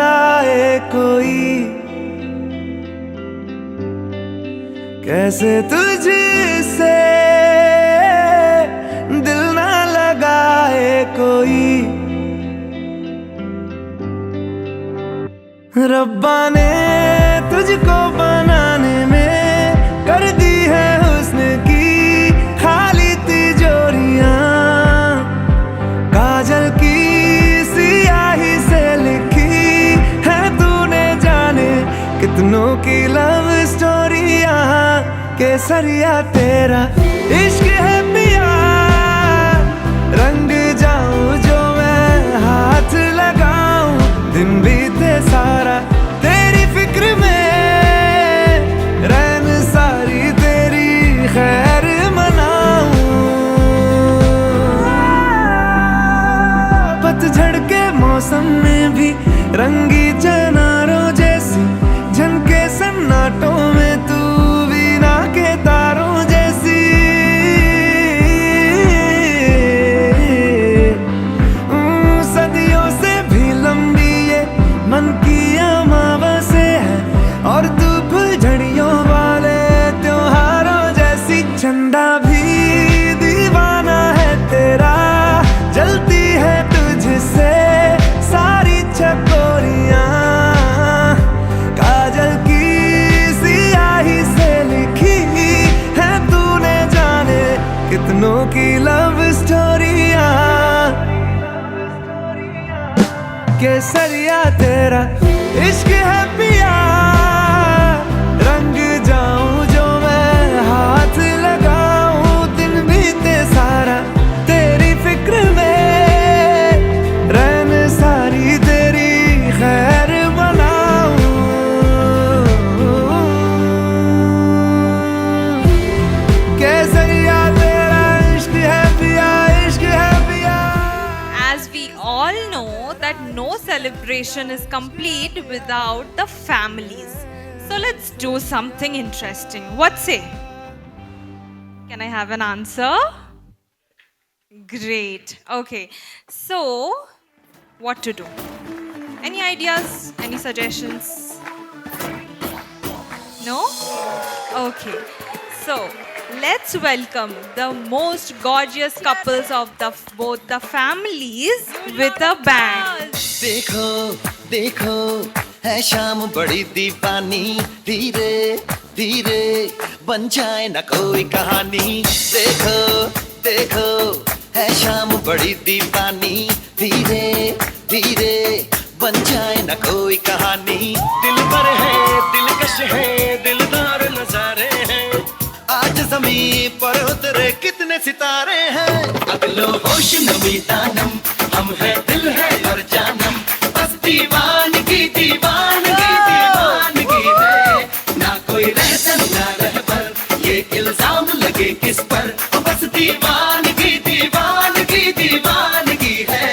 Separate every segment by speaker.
Speaker 1: बताए कोई, कैसे तुझसे दिल ना लगाए कोई। रब्बा ने तुझको बनाने में कर दी है हुस्न की खाली तिजोरियां, काजल की सियाही से लिखी है तूने जाने कितनों की लव स्टोरियां। केसरिया तेरा इश्क है पिया, रंग जाऊं जो मैं हाथ लगाऊं, दिन बीते सारा तेरी फिक्र में, रैन सारी तेरी खैर मनाऊं। पतझड़ के मौसम में भी रंगी चनारों जैसी झनके सन्नाटों में तू वीणा के तारों जैसी। सदियों से भी लंबी ये मन की अमावस्या है, और तू फुलझड़ियों वाले त्योहारों जैसी। चंदा भी दीवाना है तेरा, जलती है तुझसे सारी चकोरियां, काजल की सियाही से लिखी है तूने जाने कितनों की लव स्टोरियां। केसरिया तेरा इश्क है पिया, रंग जाऊं जो मैं हाथ लगाऊं, दिन बीते सारा तेरी फिक्र में, रैन सारी तेरी खैर बनाऊं। केसरिया तेरा इश्क है पिया, इश्क है पिया।
Speaker 2: As we all know that no celebration is complete without the families. So let's do something interesting. What say? Can I have an answer? Great. Okay. So, what to do? Any ideas? Any suggestions? No? Okay. So, let's welcome the most gorgeous couples of both the families with a band.
Speaker 3: देखो देखो है शाम बड़ी दीवानी, धीरे धीरे बन जाए न कोई कहानी। देखो देखो है शाम बड़ी दीवानी, धीरे धीरे बन जाए न कोई कहानी। दिल पर है दिलकश है दिलदार नजारे हैं, आज ज़मीं पर उतरे कितने सितारे हैं। अगलो होश नमी दानम, हम है दिल है और जानम, बस दीवानगी दीवानगी दीवानगी है। ना कोई रहसन ना रहबर, ये इल्जाम लगे किस पर, बस दीवानगी दीवानगी दीवानगी है।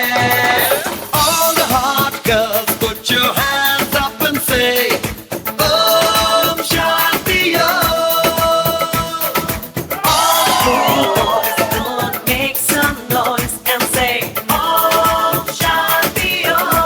Speaker 3: All the hot girls put your hands up and say Om Shanti
Speaker 4: Make some noise and say Om Shanti Om.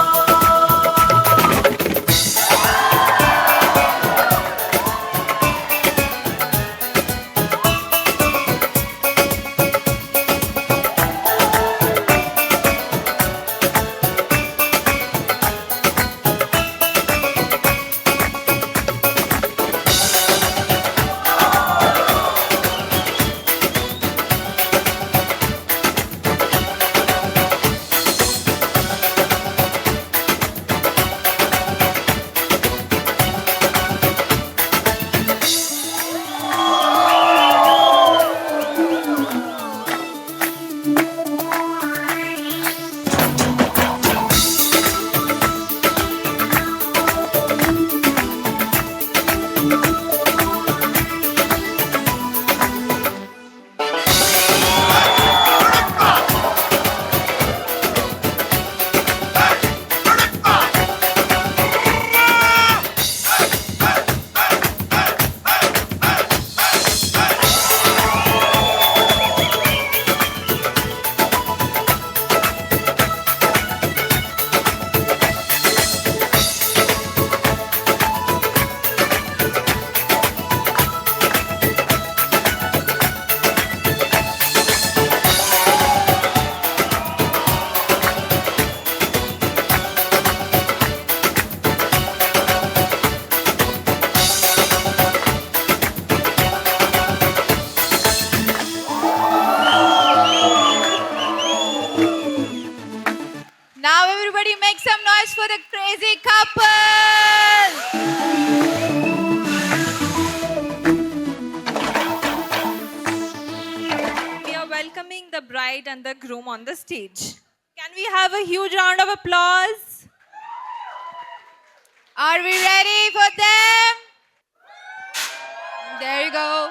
Speaker 2: and the groom on the stage. Can we have a huge round of applause?
Speaker 5: Are we ready for them? There you go.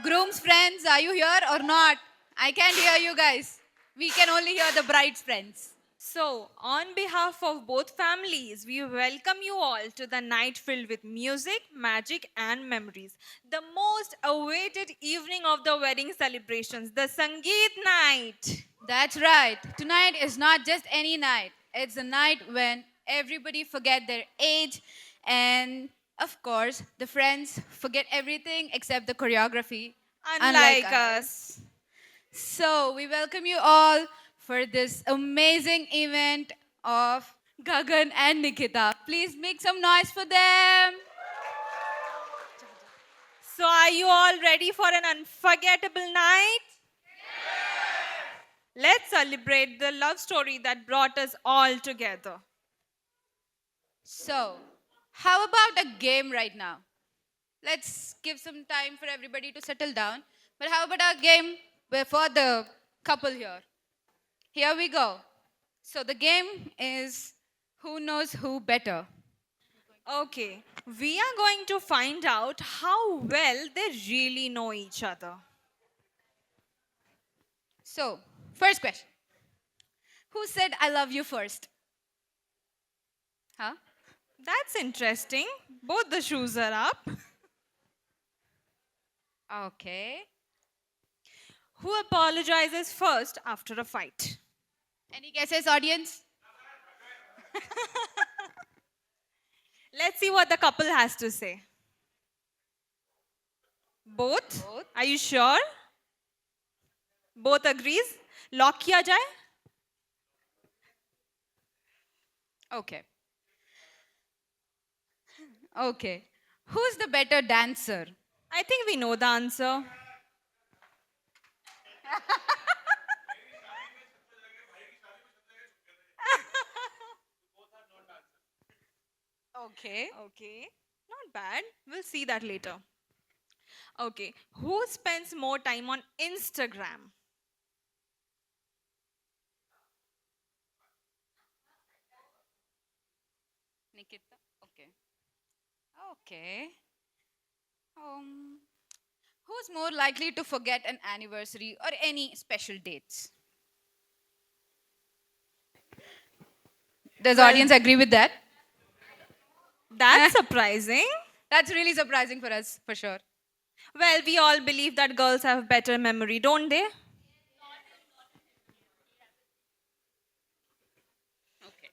Speaker 5: Groom's friends, are you here or not? I can't hear you guys. We can only hear the bride's friends.
Speaker 2: So, on behalf of both families, we welcome you all to the night filled with music, magic, and memories. The most awaited evening of the wedding celebrations, the Sangeet night.
Speaker 5: That's right. Tonight is not just any night. It's a night when everybody forget their age and of course the friends forget everything except the choreography.
Speaker 2: Unlike us.
Speaker 5: So we welcome you all for this amazing event of Gagan and Nikita. Please make some noise for them.
Speaker 2: So, are you all ready for an unforgettable night? Let's celebrate the love story that brought us all together.
Speaker 5: So, how about a game right now? Let's give some time for everybody to settle down. But how about a game for the couple here? Here we go. So, the game is who knows who better.
Speaker 2: Okay, we are going to find out how well they really know each other.
Speaker 5: So, first question. Who said I love you first? Huh?
Speaker 2: That's interesting. Both the shoes are up.
Speaker 5: Okay.
Speaker 2: Who apologizes first after a fight?
Speaker 5: Any guesses, audience?
Speaker 2: Let's see what the couple has to say. Both?
Speaker 5: Both.
Speaker 2: Are you sure? Both agrees? Lock kiya jaye?
Speaker 5: Okay. Okay. Who's the better dancer?
Speaker 2: I think we know the answer.
Speaker 5: Okay.
Speaker 2: Okay, not bad. We'll see that later. Okay, who spends more time on Instagram?
Speaker 5: Nikita. Okay. Okay. Who's more likely to forget an anniversary or any special dates? Does the audience agree with that?
Speaker 2: That's surprising.
Speaker 5: That's really surprising for us, for sure.
Speaker 2: Well, we all believe that girls have better memory, don't they?
Speaker 5: Okay.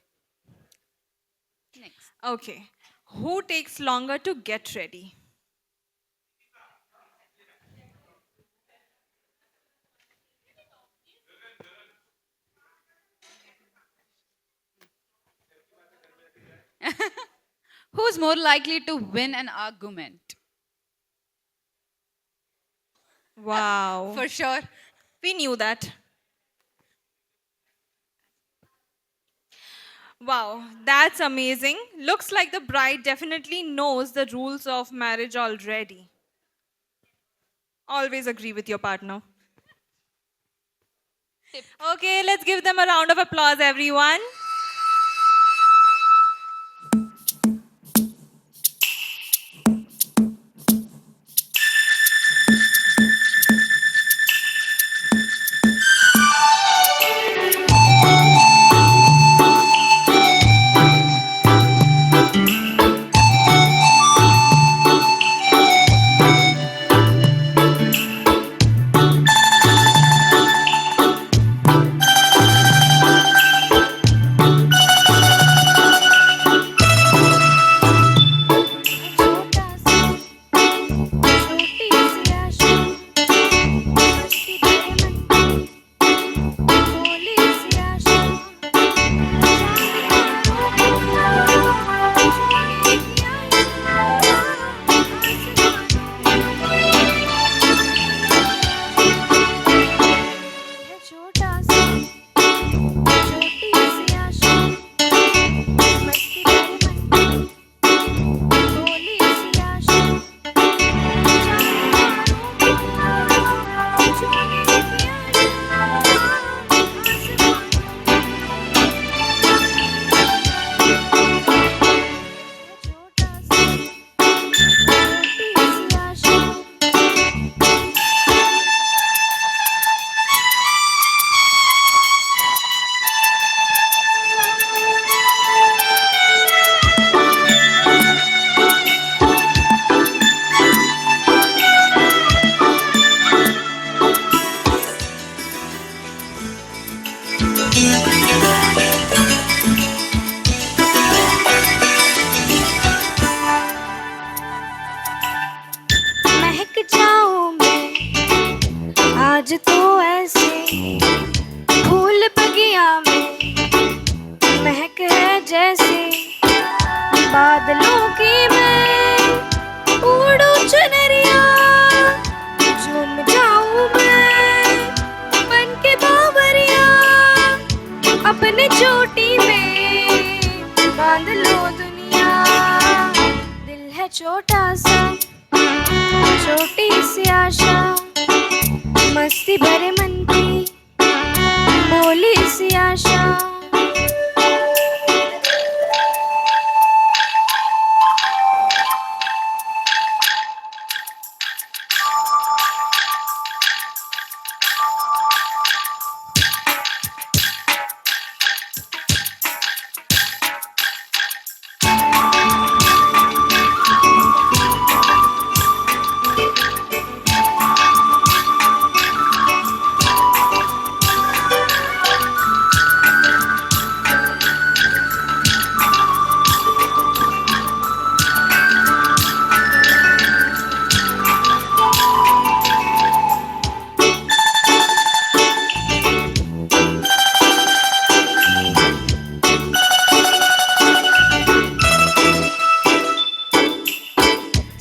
Speaker 5: Next.
Speaker 2: Okay, who takes longer to get ready?
Speaker 5: Who's more likely to win an argument?
Speaker 2: Wow.
Speaker 5: For sure.
Speaker 2: We knew that. Wow, that's amazing. Looks like the bride definitely knows the rules of marriage already. Always agree with your partner. Okay, let's give them a round of applause, everyone.
Speaker 6: बादलों की मैं उड़ू चुनरिया, झूम जाऊं मैं बन के बावरिया, अपने चोटी में बांध लो दुनिया। दिल है छोटा सा, छोटी सी आशा, मस्ती भरे मन की भोली सी आशा।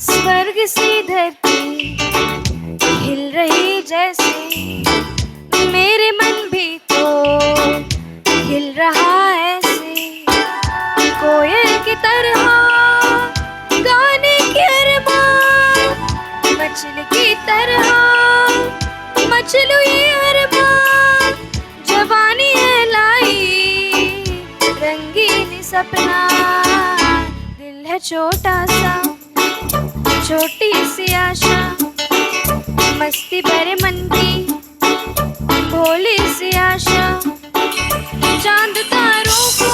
Speaker 6: स्वर्ग सी धरती हिल रही जैसे, मेरे मन भी तो हिल रहा ऐसे। कोयल की तरह गाने के अरमान, मछली की तरह मचलू ये अरमान। जवानी है लाई रंगीन सपना, दिल है छोटा सा, छोटी सी आशा, मस्ती भरे मन की भोली सी आशा। चांद तारों को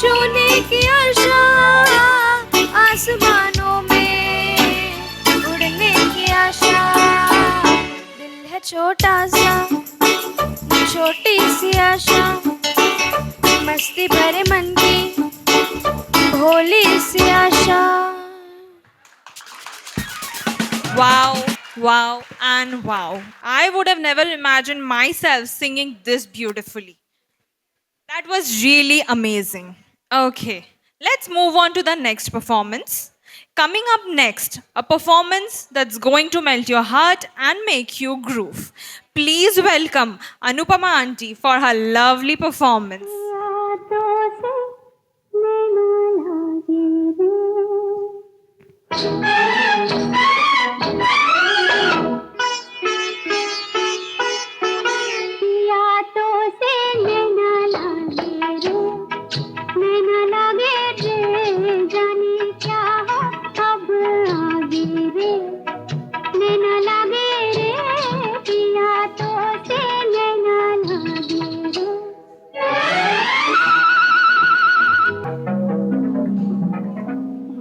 Speaker 6: छूने की आशा, आसमानों में उड़ने की आशा। दिल है छोटा सा, छोटी सी आशा, मस्ती भरे मन की भोली सी आशा।
Speaker 2: Wow, wow, and wow. I would have never imagined myself singing this beautifully. That was really amazing. Okay, let's move on to the next performance. Coming up next, a performance that's going to melt your heart and make you groove. Please welcome Anupama Aunty for her lovely performance.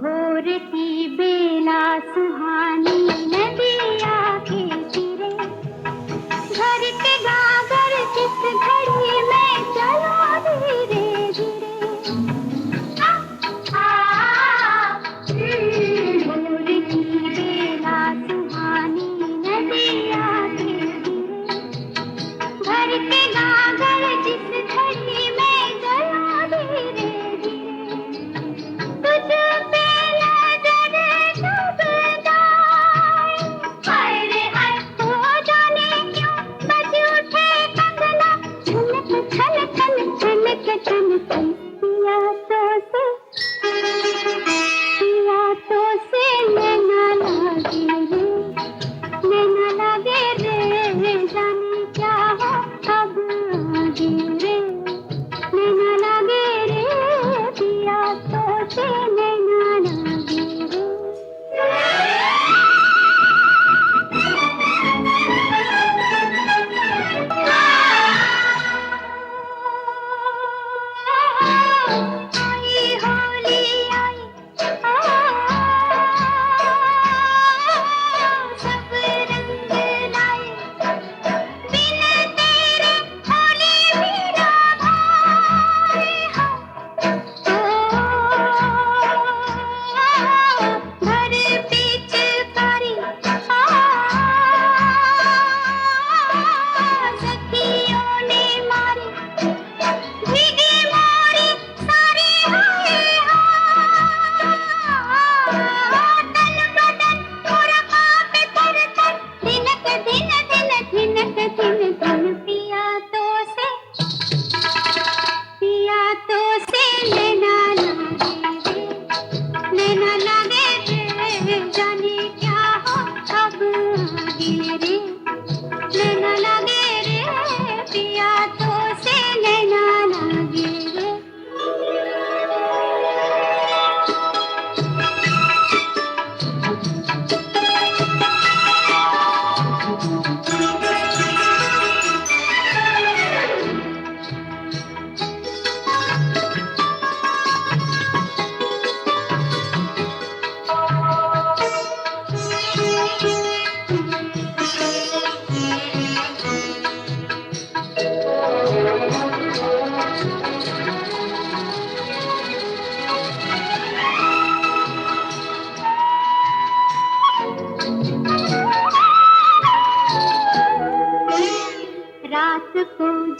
Speaker 6: भोर की बेला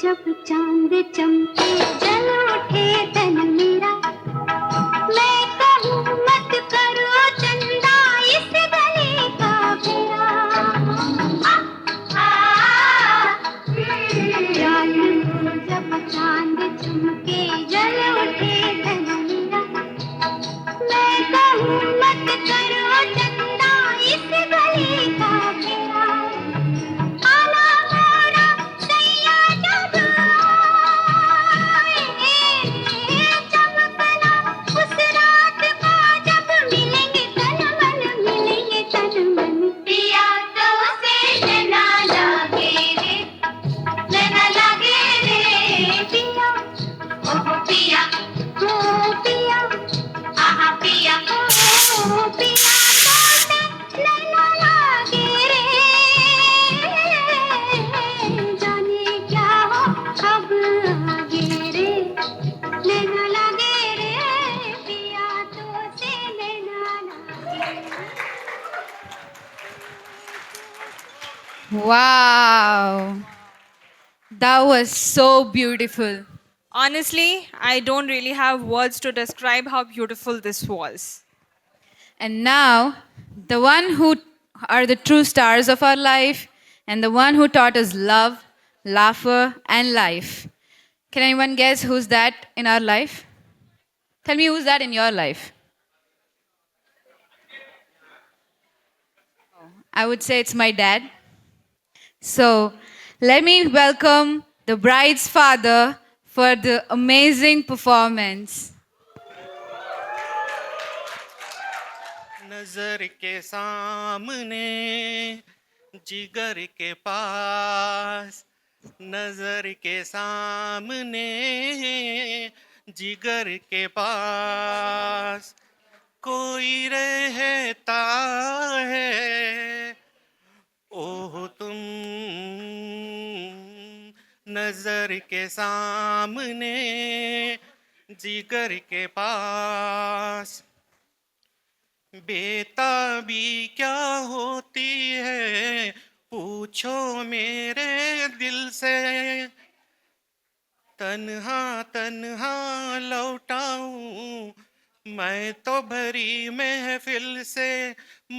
Speaker 6: जब चांद चमके जल उठे तन मेरा मैं कहूँ मत करो चंदा इस गले का फेरा रात को जब चांद चमके जल उठे तन मेरा मैं कहूँ मत करो चंदा इस गले का फेरा आना मोरा सैया जब आए चमकना उस रात को जब मिलेंगे तन मन पिया तो से नैना लागे रे पिया ओ पिया आहा पिया ओ पिया तो से नैना लागे रे जाने क्या हो अब आगे रे नैना लागे रे पिया तो से नैना लागे
Speaker 5: Wow. That was so beautiful.
Speaker 2: Honestly, I don't really have words to describe how beautiful this was.
Speaker 5: And now, the one who are the true stars of our life and the one who taught us love, laughter, and life. Can anyone guess who's that in our life? Tell me who's that in your life? I would say it's my dad. So, let me welcome the bride's father for the amazing performance.
Speaker 7: नजर के सामने जिगर के पास नजर के सामने जिगर के पास कोई रहता है ओह तुम नजर के सामने जिगर के पास बेताबी क्या होती है पूछो मेरे दिल से तन्हा तन्हा लौटाऊं मैं तो भरी महफिल से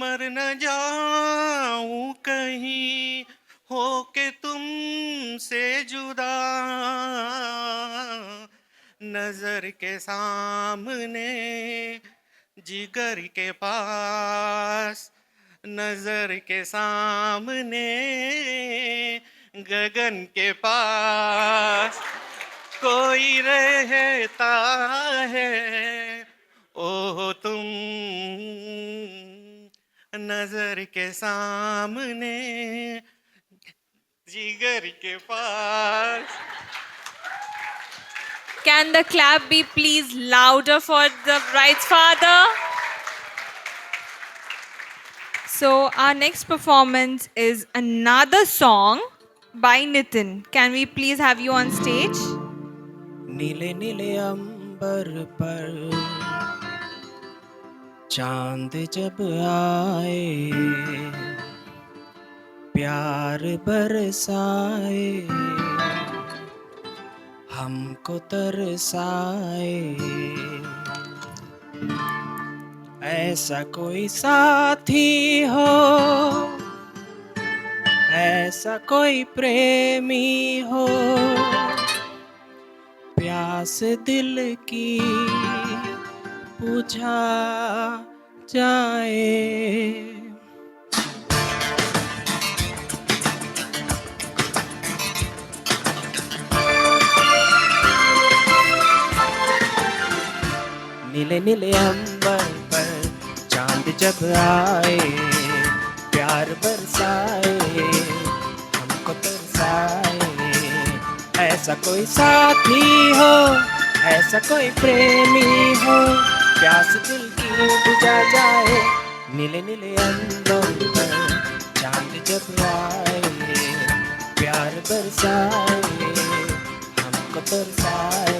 Speaker 7: मर न जाऊं कहीं होके तुमसे जुदा नजर के सामने जिगर के पास नजर के सामने गगन के पास कोई रहता है ओह तुम नजर के सामने जिगर के पास
Speaker 2: Can the clap be please louder for the bride's father? So our next performance is another song by Nitin. Can we please have you on stage?
Speaker 1: नीले नीले अंबर पर चांद जब आए प्यार बरसाए हमको तरसाए ऐसा कोई साथी हो ऐसा कोई प्रेमी हो प्यास दिल की बुझा जाए नीले नीले अंबर पर चांद जब आए प्यार बरसाए हमको तरसाए ऐसा कोई साथी हो ऐसा कोई प्रेमी हो प्यास दिल की बुझा जाए नीले नीले अंबर पर चांद जब आए प्यार बरसाए हमको तरसाए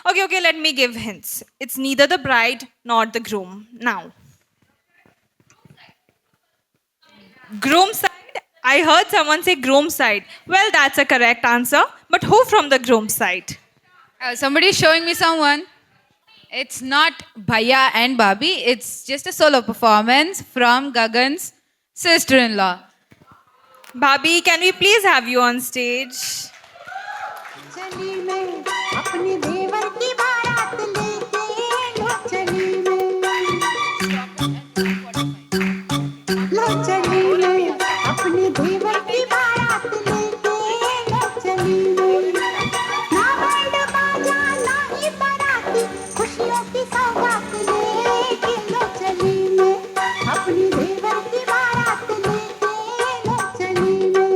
Speaker 2: Okay, let me give hints. It's neither the bride nor the groom. Now, groom side. I heard someone say groom side. Well, that's a correct answer. But who from the groom side?
Speaker 5: Somebody's showing me someone. It's not Bhaiya and Babi. It's just a solo performance from Gagan's sister-in-law.
Speaker 2: Bhabhi, can we please have you on stage?
Speaker 6: चली मैं अपने देवर की बारात लेके लो चली मैं अपने देवर की बारात लेके लो चली मैं ना बैंड बाजा ना ही बाराती खुशियों की सौगात लेके लो चली मैं अपने देवर की बारात लेके लो चली मैं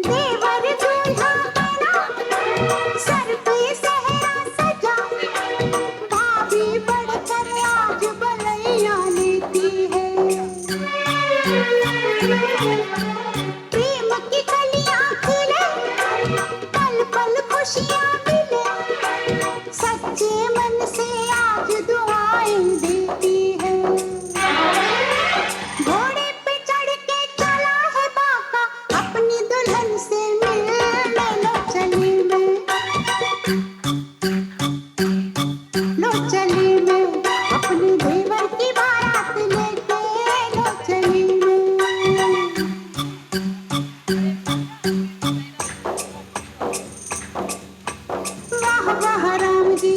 Speaker 6: देवर दूल्हा बना सर पे सहरा सजा भाभी बढ़कर आज बलैया लेती है प्रेम की कलियां खिले पल पल खुशियां मिले सच्चे मन से आज दुआएं देती है घोड़े पे चढ़ के चला है बाका अपनी दुल्हन से मिलने लो चली मैं अपनी देवर की बारात लेके लो चली मैं वाह वाह राम जी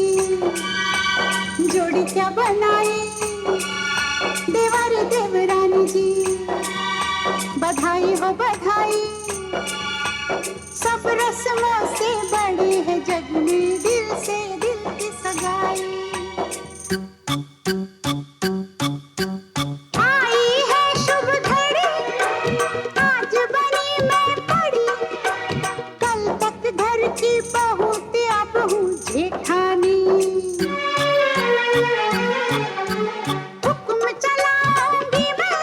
Speaker 6: जोड़ी क्या बनाए देवर देवरानी जी बधाई हो बधाई सब रस्मों से बड़ी है जग में दिल से दिल की सगाई आई है शुभ घड़ी आज बनी मैं पड़ी कल तक घर की बहू अब हूँ जेठानी हुक्म चलाऊंगी मैं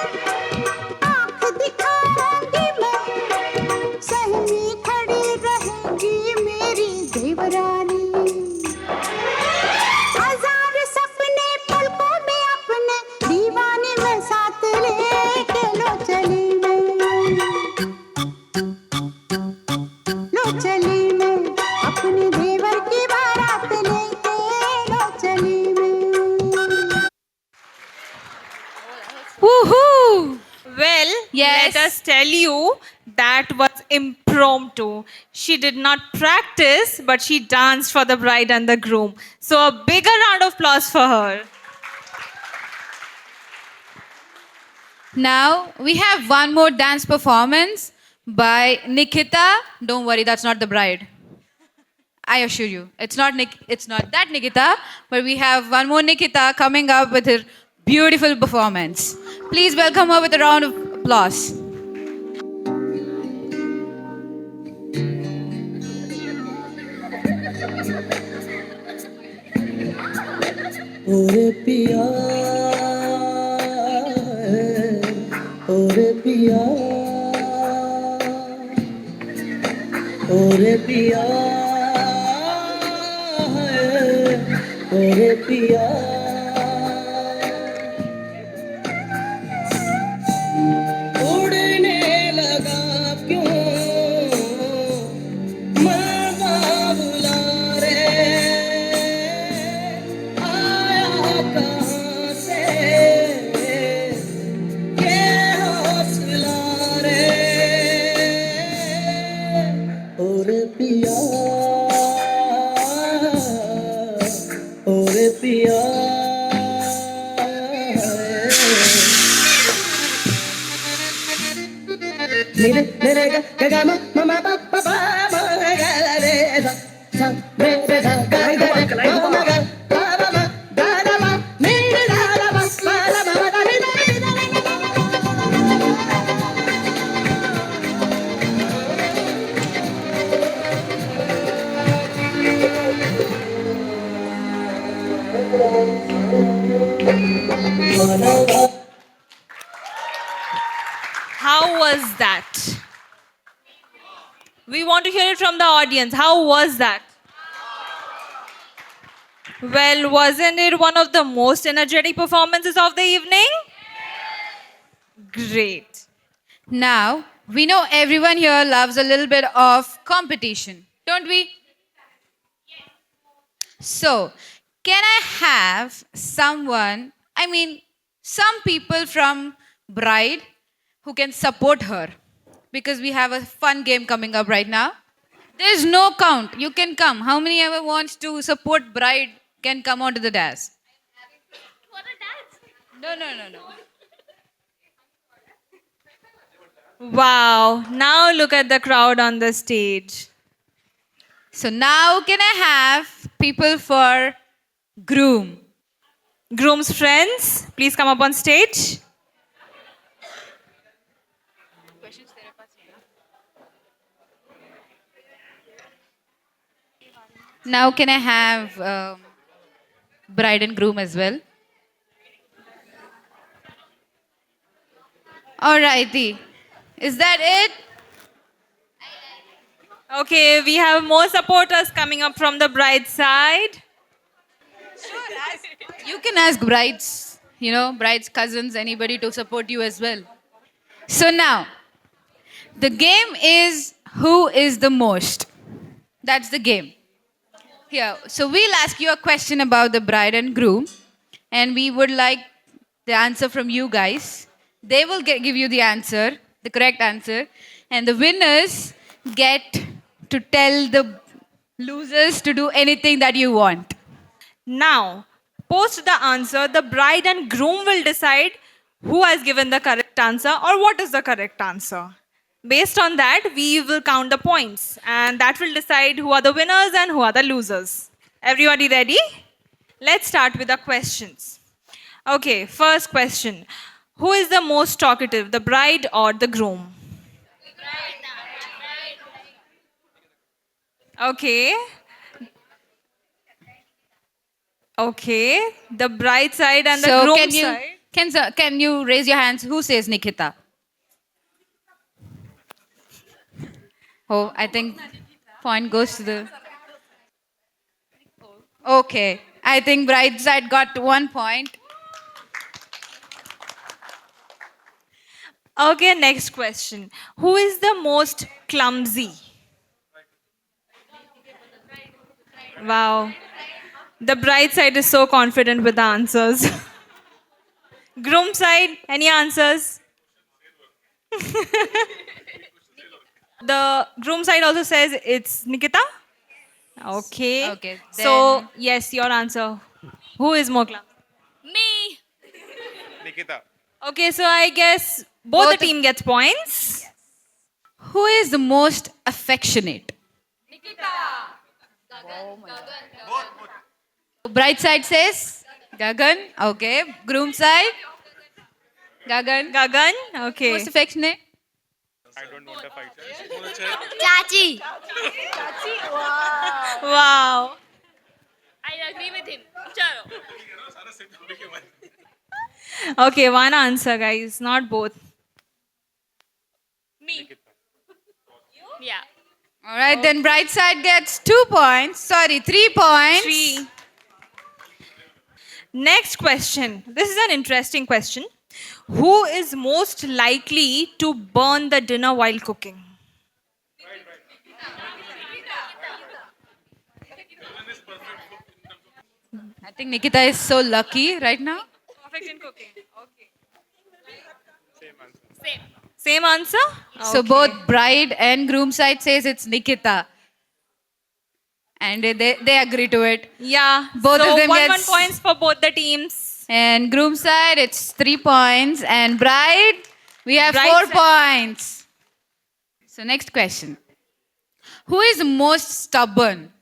Speaker 6: आंख दिखाऊंगी मैं सहमी खड़ी रहेगी मेरी देवरानी हजार सपने पलकों में अपने दीवाने में साथ लेके लो चली मैं अपने देवर की बारात लेके लो चली मैं
Speaker 2: Woohoo! Well,
Speaker 5: Yes.
Speaker 2: let us tell you that was impromptu. She did not practice, but she danced for the bride and the groom. So, a bigger round of applause for her.
Speaker 5: Now we have one more dance performance by Nikita. Don't worry, that's not the bride. I assure you, it's not that Nikita, but we have one more Nikita coming up with her beautiful performance. Please welcome her with a round of applause.
Speaker 8: ओरे पिया ओरे पिया ओरे पिया ओरे पिया उड़ने लगा क्यों मरना बुला रे आया कहाँ से ये हौसला रे ओरे पिया ओरे पिया मेरे मेरे ग ग म म म प प प म ग रे सा सा रे रे सा ग ग रे म म ग प प म ग र म नि रे रा र म प र म ग रे रे रे
Speaker 2: How was that? We want to hear it from the audience. How was that? Well, wasn't it one of the most energetic performances of the evening? Great.
Speaker 5: Now, we know everyone here loves a little bit of competition, don't we? So, can I have someone, some people from Bride who can support her? Because we have a fun game coming up right now. There's no count. You can come. How many ever wants to support Bride can come onto the dais? No.
Speaker 2: Wow. Now look at the crowd on the stage.
Speaker 5: So now can I have people for groom?
Speaker 2: Groom's friends, please come up on stage.
Speaker 5: Now can I have bride and groom as well? Alrighty. Is that it?
Speaker 2: Okay, we have more supporters coming up from the bride side.
Speaker 5: You can ask brides, brides, cousins, anybody to support you as well. So now, the game is who is the most. That's the game. Here, so we'll ask you a question about the bride and groom, and we would like the answer from you guys. They will give you the answer, the correct answer, and the winners get to tell the losers to do anything that you want.
Speaker 2: Now, post the answer, the bride and groom will decide who has given the correct answer or what is the correct answer. Based on that, we will count the points and that will decide who are the winners and who are the losers. Everybody ready? Let's start with the questions. Okay, first question. Who is the most talkative, the bride or the groom? Okay. Okay. The bride side and the
Speaker 5: So
Speaker 2: groom
Speaker 5: can you
Speaker 2: side.
Speaker 5: can you raise your hands? Who says Nikita? Oh, I think point goes to the. Okay, I think bride side got 1 point.
Speaker 2: Okay, next question. Who is the most clumsy? Wow. The bride side is so confident with the answers. Groom side, any answers? The groom side also says it's Nikita. Okay.
Speaker 5: Okay,
Speaker 2: So,
Speaker 5: then-
Speaker 2: yes, your answer. Who is more clumsy?
Speaker 5: Me.
Speaker 7: Nikita.
Speaker 2: Okay, so I guess both the
Speaker 5: Both-
Speaker 2: team gets points.
Speaker 5: Who is the most affectionate? Bride side says Gagan. Okay. Groom side. Gagan.
Speaker 2: Gagan. Okay.
Speaker 5: Most affectionate.
Speaker 7: I don't want to fight.
Speaker 6: चाची
Speaker 2: Wow. Okay, one answer, guys, not both.
Speaker 5: All right, then bride side gets 2 points. Sorry, 3 points.
Speaker 2: 3. Next question. This is an interesting question. Who is most likely to burn the dinner while cooking?
Speaker 5: I think Nikita is so lucky right now.
Speaker 2: Perfect in cooking. Okay. Same answer?
Speaker 5: So both bride and groom side says it's Nikita. And they agree to it.
Speaker 2: Yeah.
Speaker 5: Both
Speaker 2: so
Speaker 5: of them
Speaker 2: 1
Speaker 5: gets-
Speaker 2: points for both the teams.
Speaker 5: And groom side, it's 3 points. And bride, we have
Speaker 2: Bride
Speaker 5: 4
Speaker 2: side.
Speaker 5: points. So next question. Who is the most stubborn?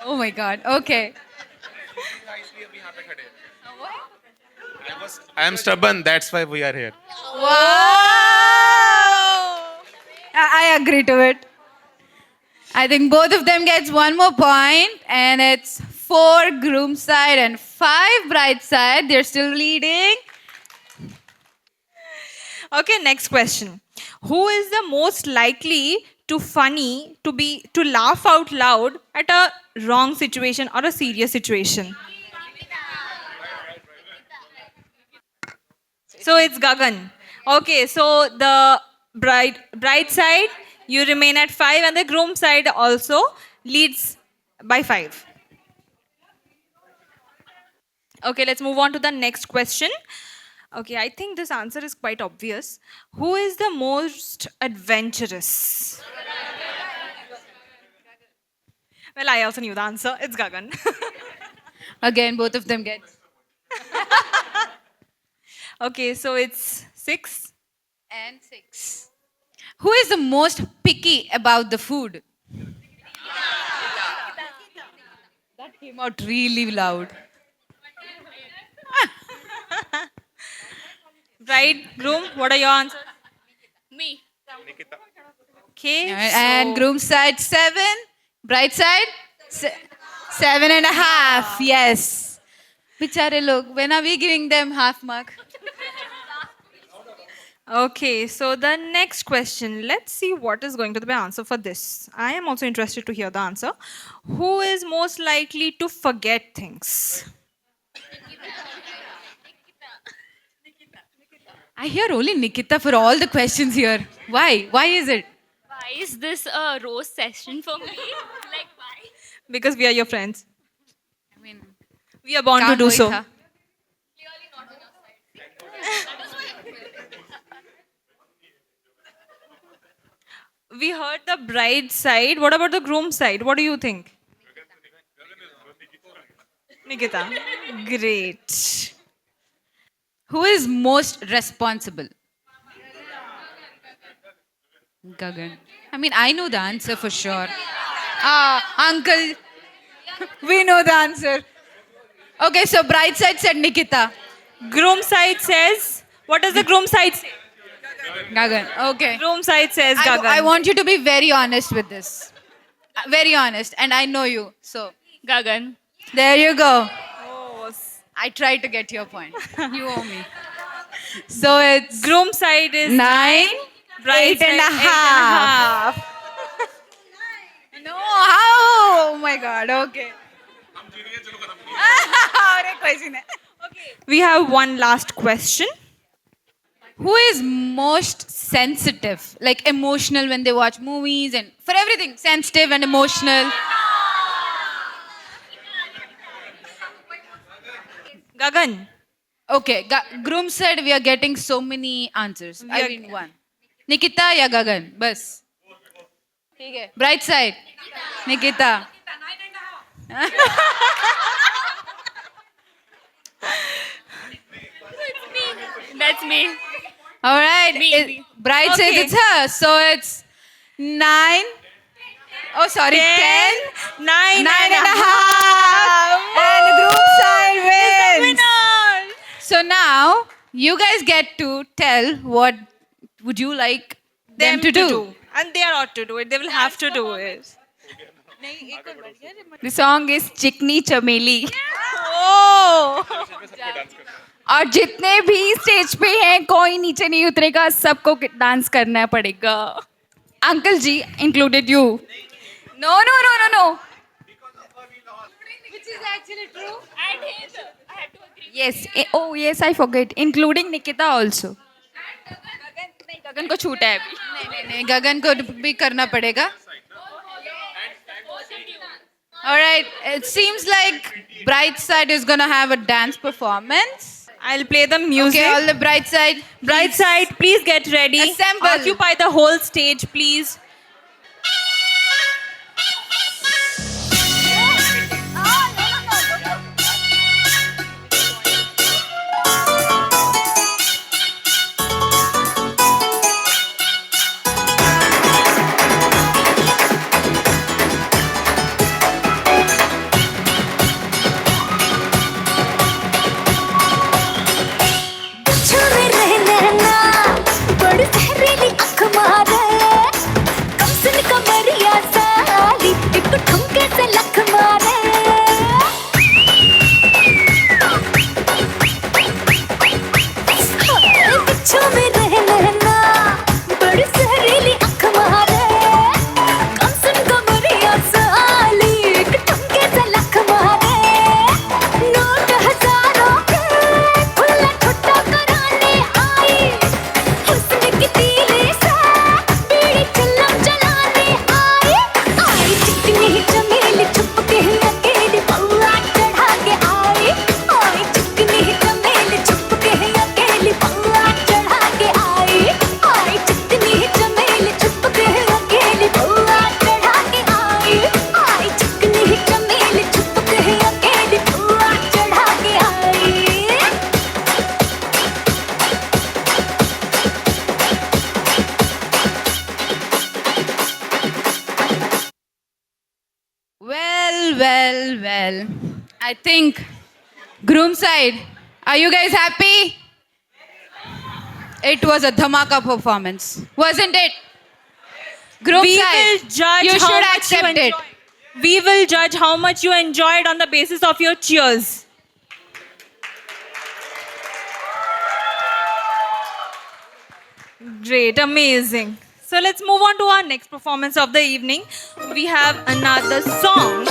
Speaker 5: Oh my God. Okay.
Speaker 7: I am stubborn, that's why we are here.
Speaker 5: Wow. I agree to it. I think both of them gets one more point, and it's 4 groom side and 5 bride side. They're still leading.
Speaker 2: Okay, next question. Who is the most likely to laugh out loud at a wrong situation or a serious situation? So it's Gagan. Okay, so the bride side, you remain at 5, and the groom side also leads by 5. Okay, let's move on to the next question. Okay, I think this answer is quite obvious. Who is the most adventurous? Well, I also knew the answer. It's Gagan.
Speaker 5: Again, both of them get.
Speaker 2: Okay, so it's 6.
Speaker 5: And 6. Who is the most picky about the food? That came out really loud.
Speaker 2: Bride, groom, what are your answers?
Speaker 7: Nikita.
Speaker 2: Okay,
Speaker 5: And
Speaker 2: so-
Speaker 5: groom side 7, bride side 7.5. Yes. Bichare log, when are we giving them half mark?
Speaker 2: Okay, so the next question. Let's see what is going to be the answer for this. I am also interested to hear the answer. Who is most likely to forget things?
Speaker 5: I hear only Nikita for all the questions here. Why? Why is it?
Speaker 9: Why is this a roast session for me? Like, why?
Speaker 2: Because we are your friends.
Speaker 5: I mean,
Speaker 2: We are born to
Speaker 5: काम
Speaker 2: do
Speaker 5: वही
Speaker 2: so.
Speaker 5: था.
Speaker 2: We heard the bride side. What about the groom side? What do you think? Nikita. Great.
Speaker 5: Who is most responsible? Gagan. I mean, I know the answer for sure. Uncle, we know the answer. Okay, so bride side said Nikita.
Speaker 2: Groom side says. What does the groom side say?
Speaker 5: Gagan. Okay.
Speaker 2: Groom side says Gagan.
Speaker 5: I want you to be very honest with this. Very honest. And I know you. So,
Speaker 9: Gagan.
Speaker 5: there you go.
Speaker 2: Oh,
Speaker 5: I tried to get your point. You owe me. So it's
Speaker 2: groom side is
Speaker 5: 9,
Speaker 2: bride
Speaker 5: 8.5.
Speaker 2: side 8.5.
Speaker 5: No, how? Oh my god, okay.
Speaker 2: We have one last question.
Speaker 5: Who is most sensitive, like emotional when they watch movies and for everything, sensitive and emotional?
Speaker 2: Gagan.
Speaker 5: Okay, groom said we are getting so many answers. I
Speaker 2: are-
Speaker 5: mean one. Nikita या Gagan, बस. ठीक है. Bright side. Nikita.
Speaker 9: That's me.
Speaker 5: All right.
Speaker 9: Me.
Speaker 5: Bright says
Speaker 2: Okay.
Speaker 5: it's her, so it's 9. Oh, sorry, 10.
Speaker 2: 9
Speaker 5: 9.5. And the groom side wins. So now you guys get to tell what would you like them to do.
Speaker 2: And they are ought to do it. They will have to do it.
Speaker 10: The song is चिकनी चमेली
Speaker 2: Oh!
Speaker 10: और जितने भी stage पे हैं कोई नीचे नहीं उतरेगा सबको डांस करना पड़ेगा uncle ji included you know no no no no
Speaker 5: Which is actually true.
Speaker 10: Yes oh yes I forget including Nikita also Gagan को छूटा है अभी
Speaker 5: नहीं, गगन को भी करना पड़ेगा. All right. It seems like bride side is gonna have a dance performance.
Speaker 2: I'll play the music.
Speaker 5: Okay, all the bride side.
Speaker 2: Bride side, please get ready.
Speaker 5: Assemble.
Speaker 2: Occupy the whole stage, please.
Speaker 6: छुरे रहे नैना बड़ी जहरीली अख मारे
Speaker 5: Well. I think groom side, are you guys happy? It was a dhamaka performance, wasn't it? Groom
Speaker 2: We
Speaker 5: side,
Speaker 2: will judge
Speaker 5: you
Speaker 2: how
Speaker 5: should
Speaker 2: much
Speaker 5: accept
Speaker 2: you
Speaker 5: it.
Speaker 2: enjoyed. We will judge how much you enjoyed on the basis of your cheers. Great, amazing. So let's move on to our next performance of the evening. We have another song.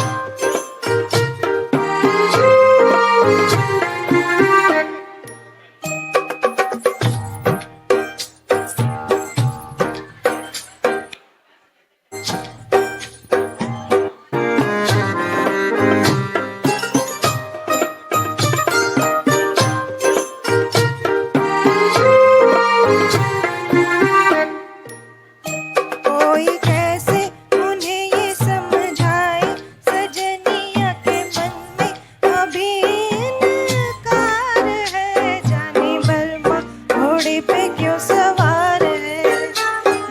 Speaker 1: कोई कैसे उन्हें ये समझाए, सजनिया के मन में अभी इनकार है। जाने बलमा घोड़े पे क्यों सवार है,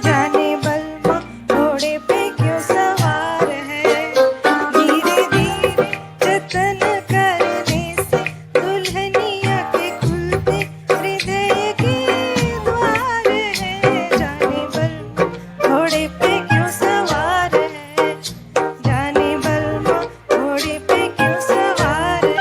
Speaker 1: जाने बलमा घोड़े पे क्यों सवार है। धीरे धीरे जतन करने से दुल्हनिया के खुलते हृदय के द्वार है। जाने बलमा घोड़े पे क्यों सवार है, जाने बलमा घोड़े पे क्यों सवार है।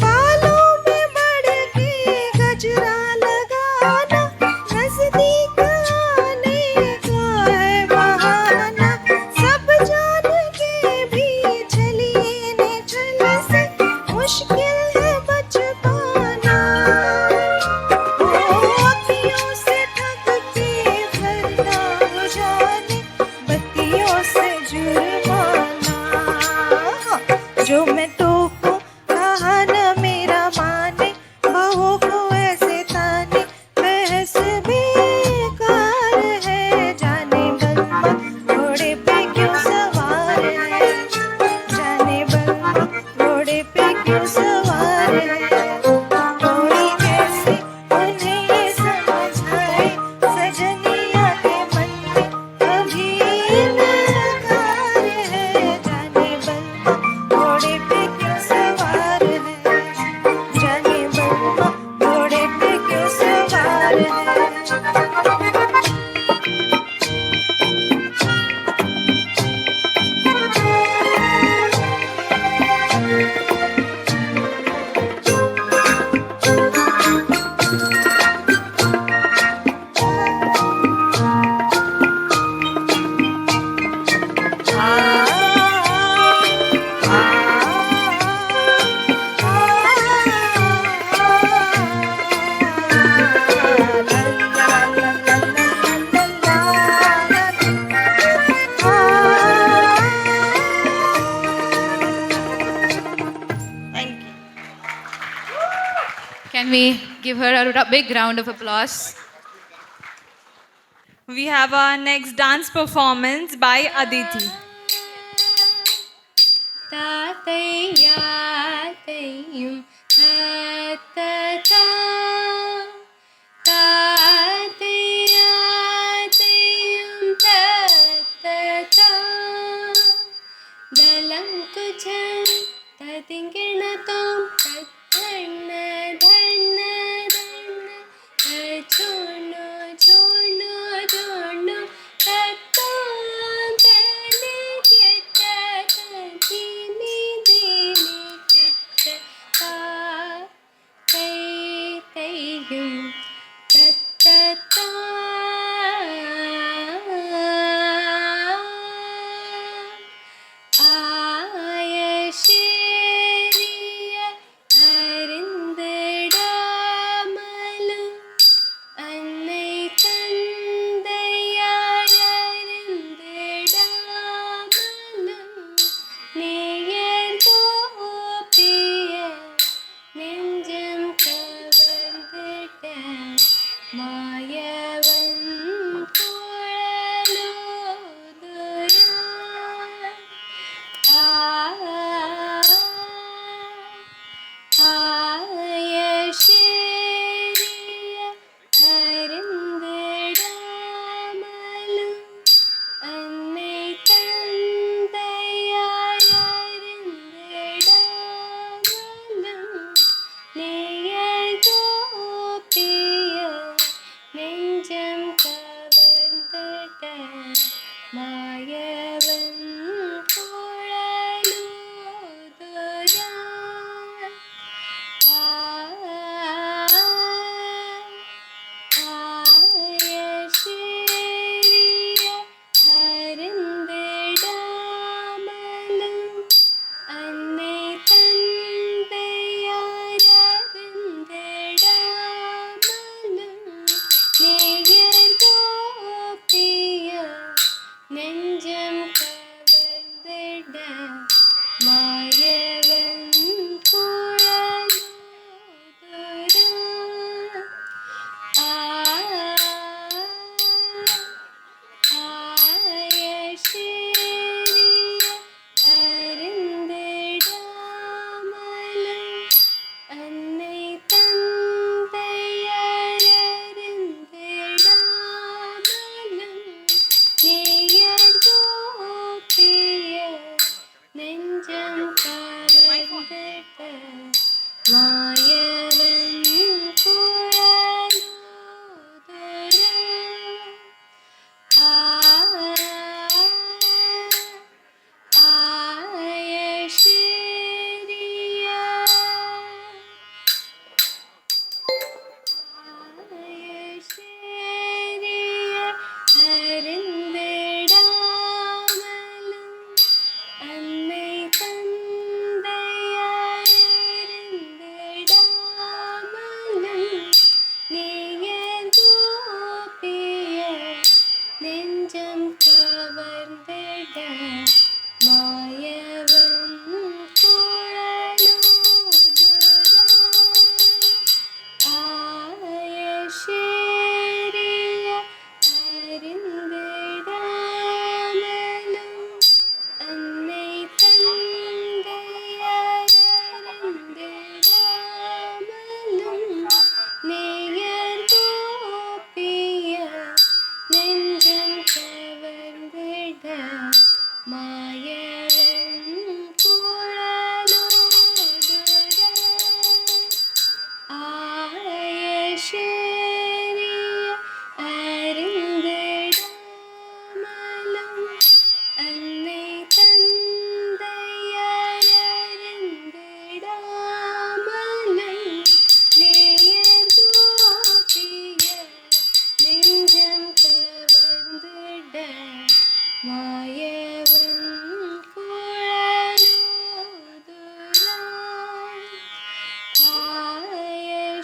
Speaker 1: बालों में मड़ के गजरा लगाना, नजदीक आने का है बहाना। सब जान के भी चलिए ने चल से मुश्किल है बच पाना। अखियों से ठग के भरना हो जाने, बत्तियों से जुर्माना। जो मैं टोकूं कहा न मेरा माने, बहू को ऐसे ताने बहस बेकार है। जाने बलमा घोड़े पे क्यों सवार है, जाने बलमा घोड़े पे क्यों सवार है। कोई कैसे उन्हें ये समझाए, सजनिया के मन में अभी इनकार है। जाने बलमा घोड़े पे क्यों सवार है, जाने बलमा घोड़े पे क्यों सवार है।
Speaker 5: Can we give her a big round of applause?
Speaker 2: We have our next dance performance by Aditi.
Speaker 9: తాతయ్య తయ్యం తాతత తాతయ్య తయ్యం తాతత దలంకు ఝం తదింగిణతం తద్ధన్న ధన్న ధన్న ఛోను ఛోను ఛోను తత్తం తని కెట్ట తదిని దిని కెట్ట తా తై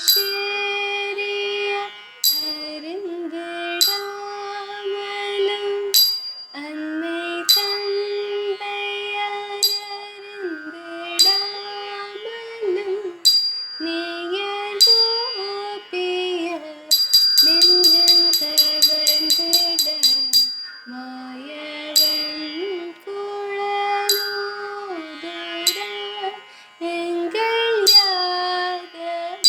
Speaker 5: ശേരിയ അരുന്തടാമലം അന്നൈ തന്തയാരരുന്തടാമലം നീയതോപിയ Nenjam കവർന്നിട മായവൻ കുഴലൂതുര എങ്കൽ യാദവൻ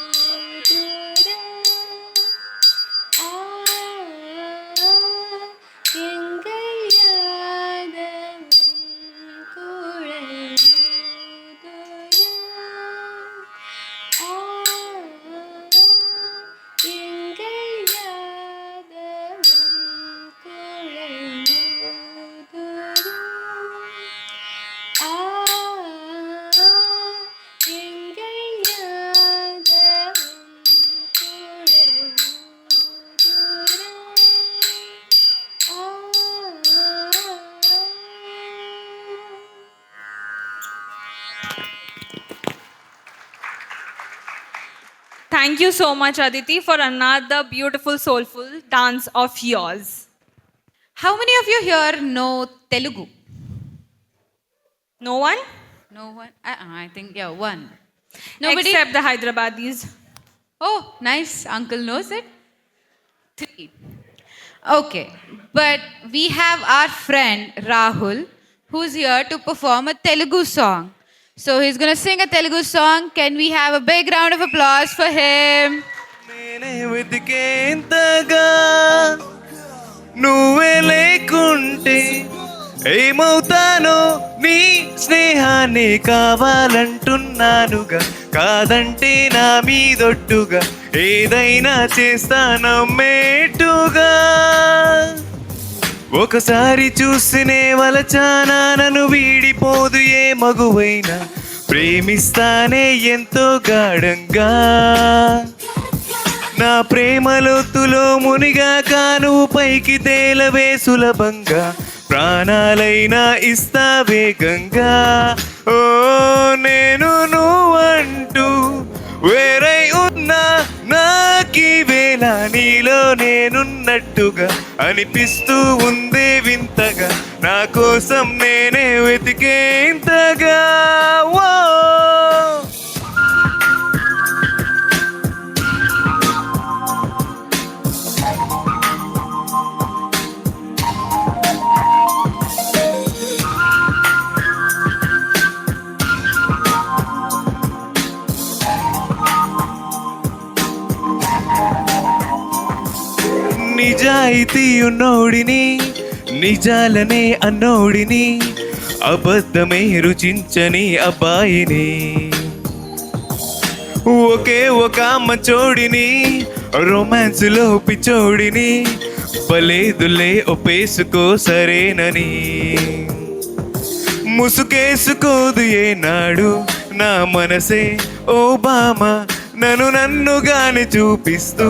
Speaker 5: കുഴലൂതുര എങ്കൽ യാദവൻ കുഴലൂതുര എങ്കൽ യാദവൻ കുഴലൂതുര എങ്കൽ യാദവൻ
Speaker 2: Thank you so much, Aditi, for another beautiful, soulful dance of yours.
Speaker 5: How many of you here know Telugu?
Speaker 2: No one?
Speaker 5: No one? I think, yeah, one. Nobody?
Speaker 2: Except the Hyderabadis.
Speaker 5: Oh, nice. Uncle knows it. 3. Okay. But we have our friend Rahul who's here to perform a Telugu song. So he's going to sing a Telugu song. Can we have a big round of applause for him?
Speaker 1: నేనే వెతికేంతగా నువ్వే లేకుంటే ఏమవుతానో నీ స్నేహాన్ని కావాలంటున్నానుగా కాదంటే నా మీదొట్టుగా ఏదైనా చేస్తానమ్మేట్టుగా ఒకసారి చూసినే వలచానా నన్ను వీడిపోదు ఏ మగువైనా ప్రేమిస్తానే ఎంతో గాఢంగా నా ప్రేమలోతులో మునిగాక నువ్వు పైకి తేలవే సులభంగా ప్రాణాలైనా ఇస్తా వేగంగా ఓ నేను నువ్వంటూ వేరై ఉన్నా నాకీ వేళ నీలో నేనున్నట్టుగా అనిపిస్తూ ఉందే వింతగా నా కోసం నేనే వెతికేంతగా ఓ నిజాయితీ ఉన్నోడిని నిజాలనే అన్నోడిని అబద్ధమే రుచించని అబ్బాయిని ఒకే ఒక మంచోడిని రొమాన్స్లో పిచ్చోడిని బలేదులే ఒప్పేసుకో సరేనని ముసుకేసుకోదు ఏనాడు నా మనసే ఓ బామ నన్నుగాని చూపిస్తూ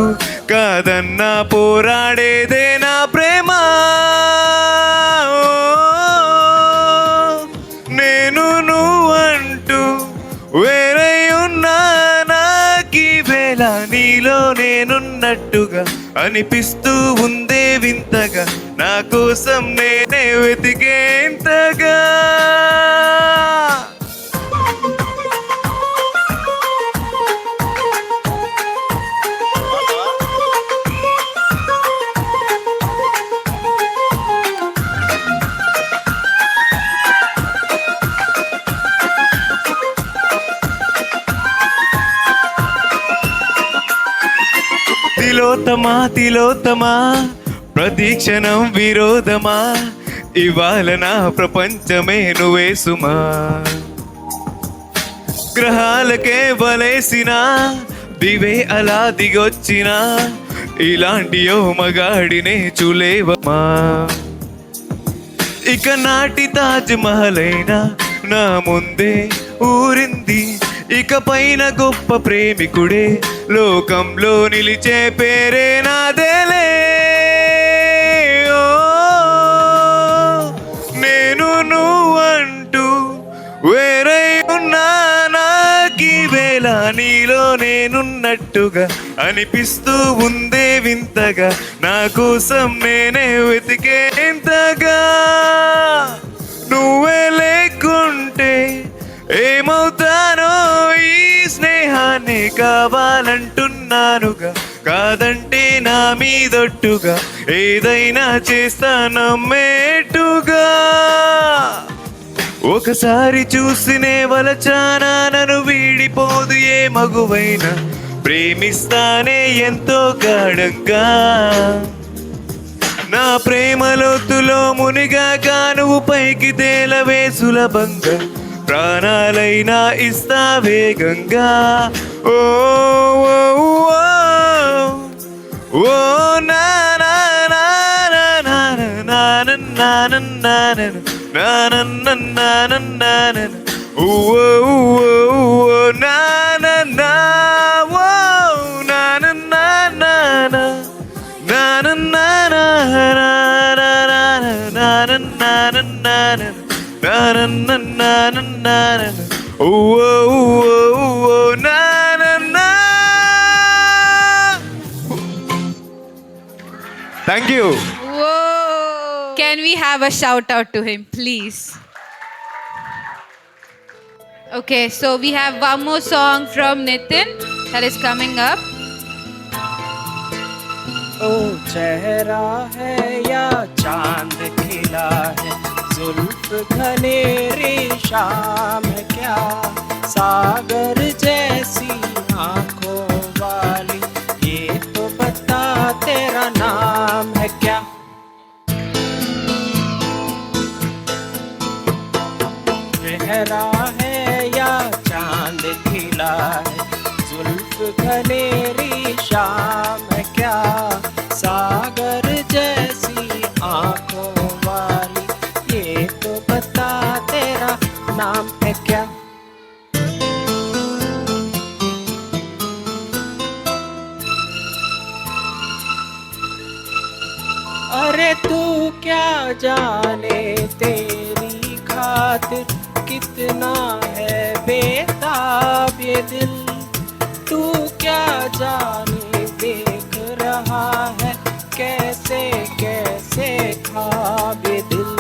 Speaker 1: కాదన్నా పోరాడేదే నా ప్రేమ నేను నువ్వంటూ వేరై ఉన్నా నాకీ వేళ నీలో నేనున్నట్టుగా అనిపిస్తూ ఉందే వింతగా నా కోసం నేనే వెతికేంతగా తిలోత్తమా ప్రతిక్షణం విరోధమా ఇవాళ నా ప్రపంచమే నువ్వే సుమా గ్రహాలకే వలేసిన దివే అలా దిగొచ్చిన ఇలాంటి ఓ మగాడినే చూలేవమా ఇక నాటి తాజ్ మహల్ అయినా నా ముందే ఊరింది ఇక పైన గొప్ప ప్రేమికుడే లోకంలో నిలిచే పేరే నాదేలే ఓ నేను నువ్వంటూ వేరై ఉన్నా నాకీ వేళ నీలో నేనున్నట్టుగా అనిపిస్తూ ఉందే వింతగా, నా కోసం నేనే వెతికేంతగా. నువ్వే లేకుంటే ఏమవుతానో, ఈ స్నేహాన్ని కావాలంటున్నానుగా, కాదంటే నా మీదొట్టుగా ఏదైనా చేస్తా నమ్మేట్టుగా. ఒకసారి చూసినే వలచానా, నన్ను వీడిపోదు ఏ మగువైనా, ప్రేమిస్తానే ఎంతో గాఢంగా. నా ప్రేమ లోతులో మునిగాక నువ్వు పైకి తేలవే సులభంగా, ప్రాణాలైనా ఇస్తా వేగంగా. ఓ ఓ ఓ నా నా నా నా నా నా నా నా. ఓ నా నా నా ఓ నా నా నా నా na na na na na na na na na na na na. Oh na na na. Thank you.
Speaker 5: Whoa! Can we have a shout out to him, please? Okay, so we have one more song from Nitin that is coming up.
Speaker 8: ओ चेहरा है या चांद खिला है, जुल्फ घनेरी शाम है क्या, सागर जैसी आंखों वाली, ये तो बता तेरा नाम है क्या. चेहरा है या चांद खिला है, जुल्फ घनेरी शाम है क्या, सागर जैसी आंखों वाली, ये तो बता तेरा नाम है क्या. अरे तू क्या जाने तेरी खातिर कितना है बेताब ये दिल, तू क्या जाने देख रहा है कैसे कैसे ख्वाब ये दिल.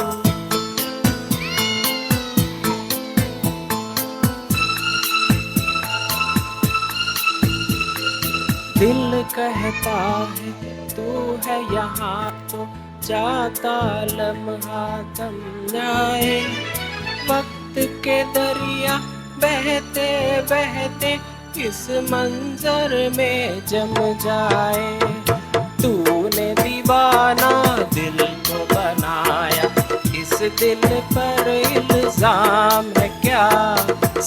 Speaker 8: दिल कहता है तू है यहाँ तो जाता लम्हा थम जाए, वक्त के दरिया बहते बहते इस मंजर में जम जाए. तूने दीवाना दिल को बनाया, इस दिल पर इल्जाम है क्या,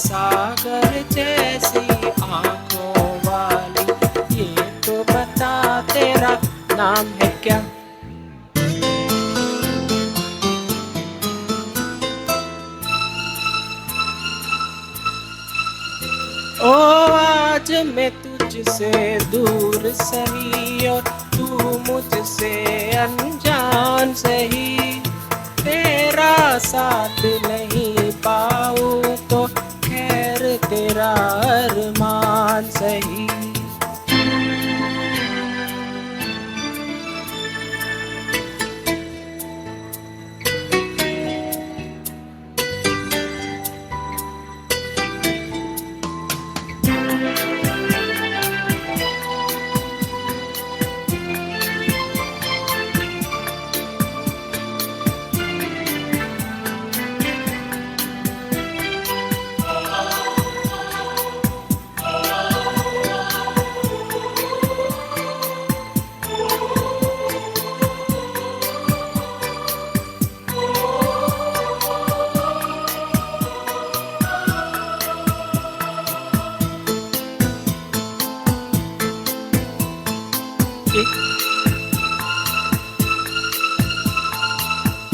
Speaker 8: सागर जैसी आंखों वाली, ये तो बता तेरा नाम है क्या. ओ आज मैं तुझसे दूर सही और तू मुझसे अनजान सही, तेरा साथ नहीं पाऊँ तो खैर तेरा अरमान सही.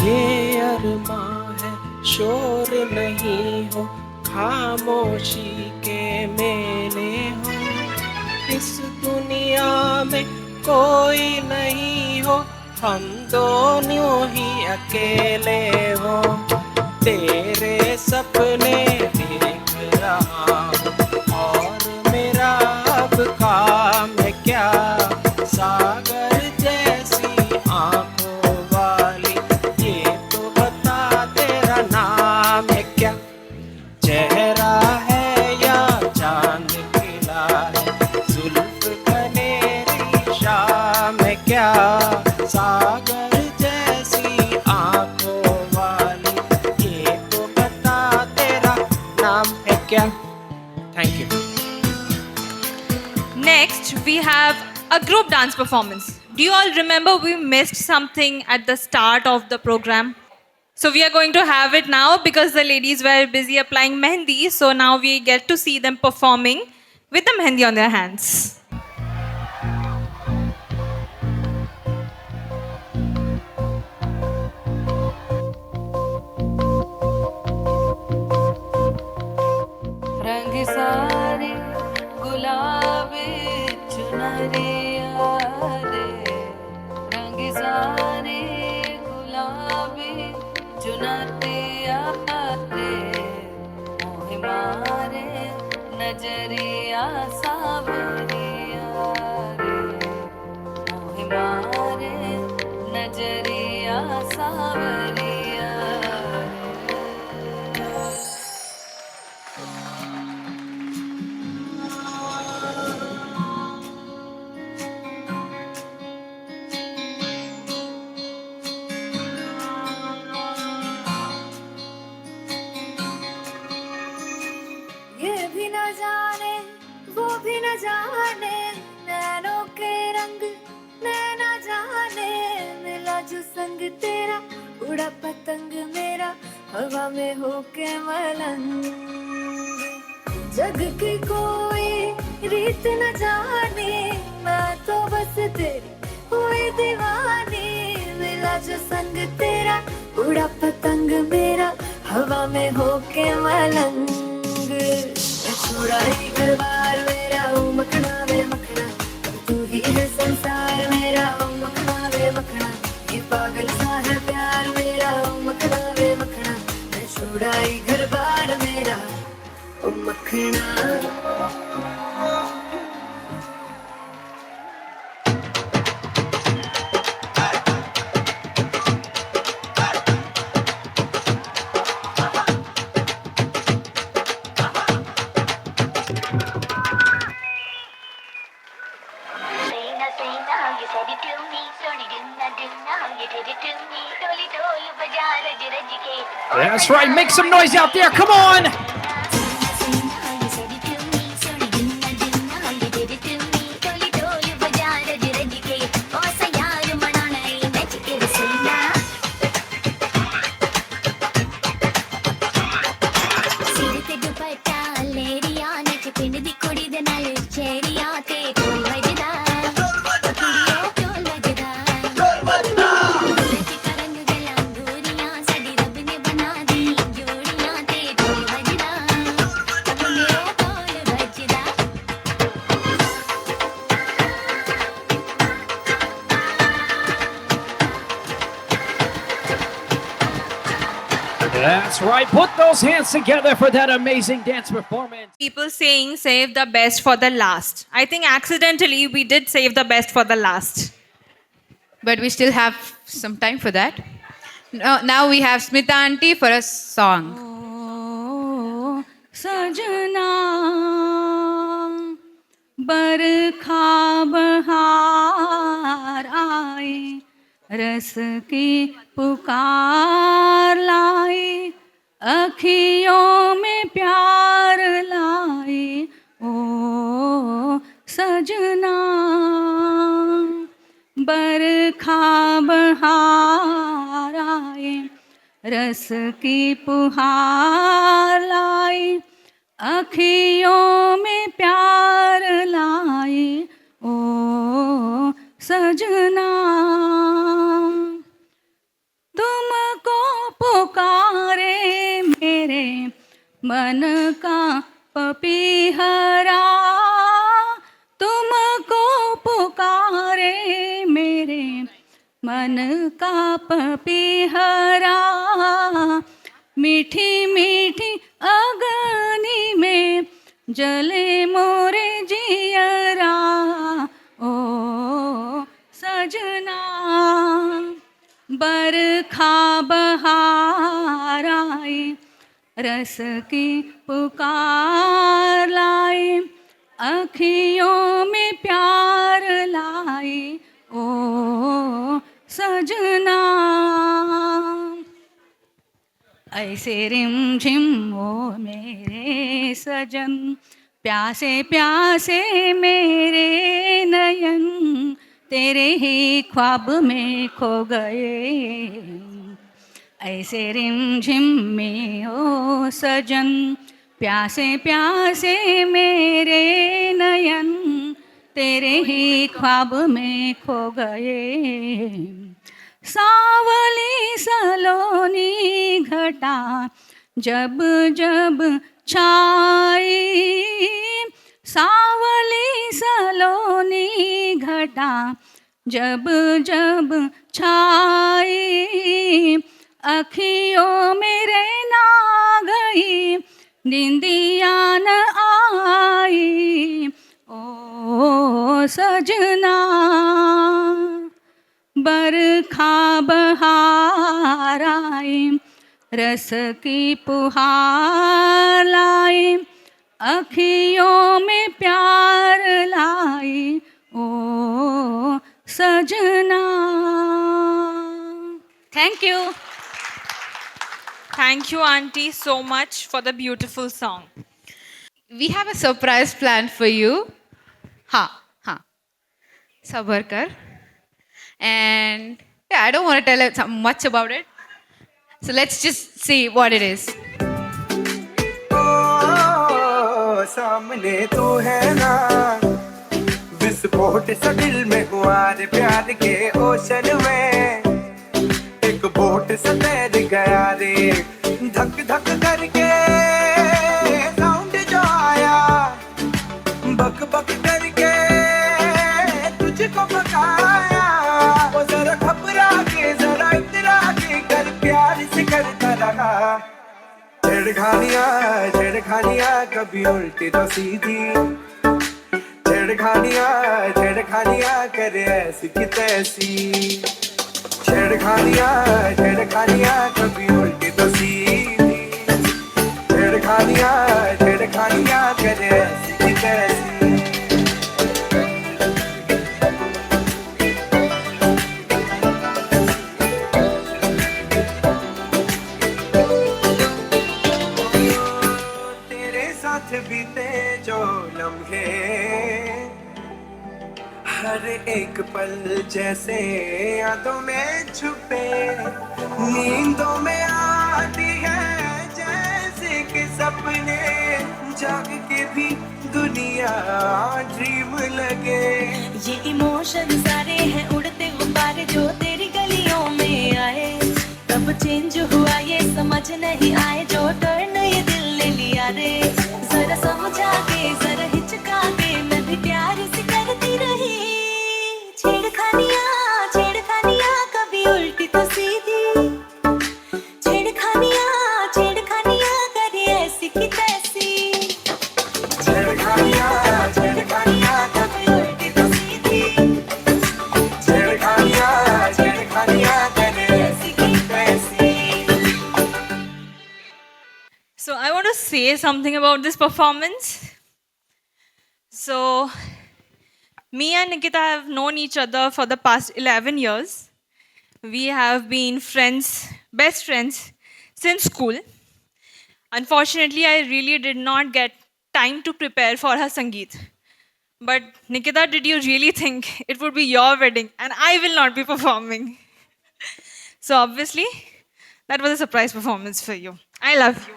Speaker 8: ये अरमां है शोर नहीं हो, खामोशी के मेले हो, इस दुनिया में कोई नहीं हो, हम दोनों ही अकेले हो. तेरे सपने देख रहा हूँ और
Speaker 2: Next, we have a group dance performance. Do you all remember we missed something at the start of the program? So we are going to have it now because the ladies were busy applying mehendi. So now we get to see them performing with the mehendi on their hands.
Speaker 10: रंग सारे गुलाबी चुनरिया रे, रंग सारे गुलाबी चुनरिया रे, मोहे मारे नजरिया सावरिया रे, मोहे मारे नजरिया सावरिया रे।
Speaker 6: ये भी न जाने वो भी न जाने, नैनों के रंग नैना जाने, मिला जो संग तेरा उड़ा पतंग मेरा हवा में होके मलंग। जग की कोई रीत न जाने, मैं तो बस तेरी हुई दीवानी, मिला जो संग तेरा उड़ा पतंग मेरा हवा में होके मलंग। छुड़ाई घर बार मेरा ओ मखना वे मखना, तू ही है संसार मेरा ओ मखना वे मखना, ये पागल सा है प्यार मेरा ओ मखना वे मखना, मैं छुड़ाई घर बार मेरा ओ मखना।
Speaker 8: That's right, make some noise out there, come on! That's right, put those hands together for that amazing dance performance.
Speaker 2: People saying save the best for the last. I think accidentally we did save the best for the last.
Speaker 5: But we still have some time for that. Now we have Smita Aunty for a song.
Speaker 10: ओ सजना बरखा बहार आए, रस की पुकार लाए, अखियों में प्यार लाए, ओ सजना बरखा बहार आए, रस की पुहार लाए, अखियों में प्यार लाए, ओ सजना तुमको पुकारे मेरे मन का पपीहरा, तुमको पुकारे मेरे मन का पपीहरा, मीठी मीठी अगनी में जले मोरे जियरा, ओ सजना बरखा बहार आए, रस की पुकार लाए, अखियों में प्यार लाए, ओ सजना ऐसे रिमझिम ओ मेरे सजन प्यासे प्यासे मेरे नयन तेरे ही ख्वाब में खो गए, ऐसे रिमझिम में ओ सजन, प्यासे प्यासे मेरे नयन तेरे ही ख्वाब में खो गए। सावली सलोनी घटा जब जब छाई, सावली सलोनी घटा जब जब छाई, अखियों मेरे ना गई निंदिया न आई, ओ सजना बरखा बहार आई, रस की पुहार लाई, अखियों में प्यार लाई, ओ सजना। Thank you.
Speaker 2: Thank you, Auntie, so much for the beautiful song.
Speaker 5: We have a surprise planned for you. Ha, ha. Sabar kar. And yeah, I don't want to tell much about it. So let's just see what it is.
Speaker 8: सामने तू है ना, विस्फोट सा दिल में हुआ रे प्यार के ओशन में, एक बोट सा तैर गया रे धक धक करके, साउंड जो आया बक बक करके तुझको बकाया, वो जरा घबरा के जरा इतरा के कर प्यार से करता रहा, छेड़खानियाँ छेड़खानियाँ कभी उल्टी तो सीधी, छेड़खानियाँ छेड़खानियाँ करे ऐसी की तैसी, छेड़खानियाँ छेड़खानियाँ कभी उल्टी तो सीधी, छेड़खानियाँ छेड़खानियाँ करे ऐसी की तैसी। बीते जो लम्हे हर एक पल जैसे यादों में छुपे, नींदों में आती है जैसे कि सपने, जाग के भी दुनिया ड्रीम लगे।
Speaker 4: ये इमोशन सारे हैं उड़ते गुब्बारे जो तेरी गलियों में आए, कब चेंज हुआ ये समझ नहीं आए, जो टर्न ये दिल ने लिया रे, जरा समझा के जरा हिचका के मैं भी प्यार से करती रही, छेड़खानियाँ छेड़खानियाँ कभी उल्टी तो सीधी, छेड़खानियाँ छेड़खानियाँ करे ऐसी की तैसी,
Speaker 8: छेड़खानियाँ छेड़खानियाँ
Speaker 4: कभी उल्टी तो सीधी,
Speaker 8: छेड़खानियाँ छेड़खानियाँ करे
Speaker 4: ऐसी की तैसी।
Speaker 2: So I want to say something about this performance. So me and Nikita have known each other for the past 11 years. We have been friends, best friends since school. Unfortunately, I really did not get time to prepare for her Sangeet. But Nikita, did you really think it would be your wedding and I will not be performing? So obviously, that was a surprise performance for you. I love you.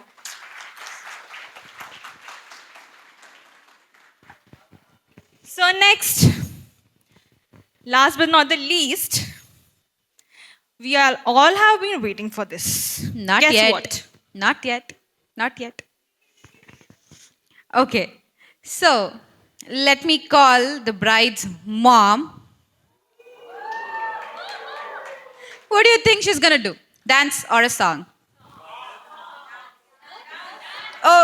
Speaker 2: So next, last but not the least, we all have been waiting for this.
Speaker 5: Not
Speaker 2: Guess
Speaker 5: yet.
Speaker 2: what?
Speaker 5: Not yet. Not yet. Okay. So, let me call the bride's mom. What do you think she's gonna do? Dance or a song?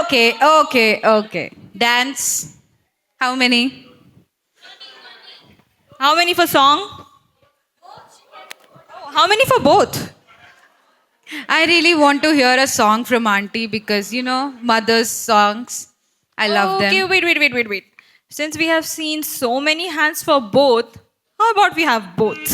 Speaker 5: Okay. Dance. How many?
Speaker 2: How many for song? Oh, how many for both?
Speaker 5: I really want to hear a song from Auntie because, you know, mother's songs. I love
Speaker 2: Okay,
Speaker 5: them.
Speaker 2: wait. Since we have seen so many hands for both, how about we have both?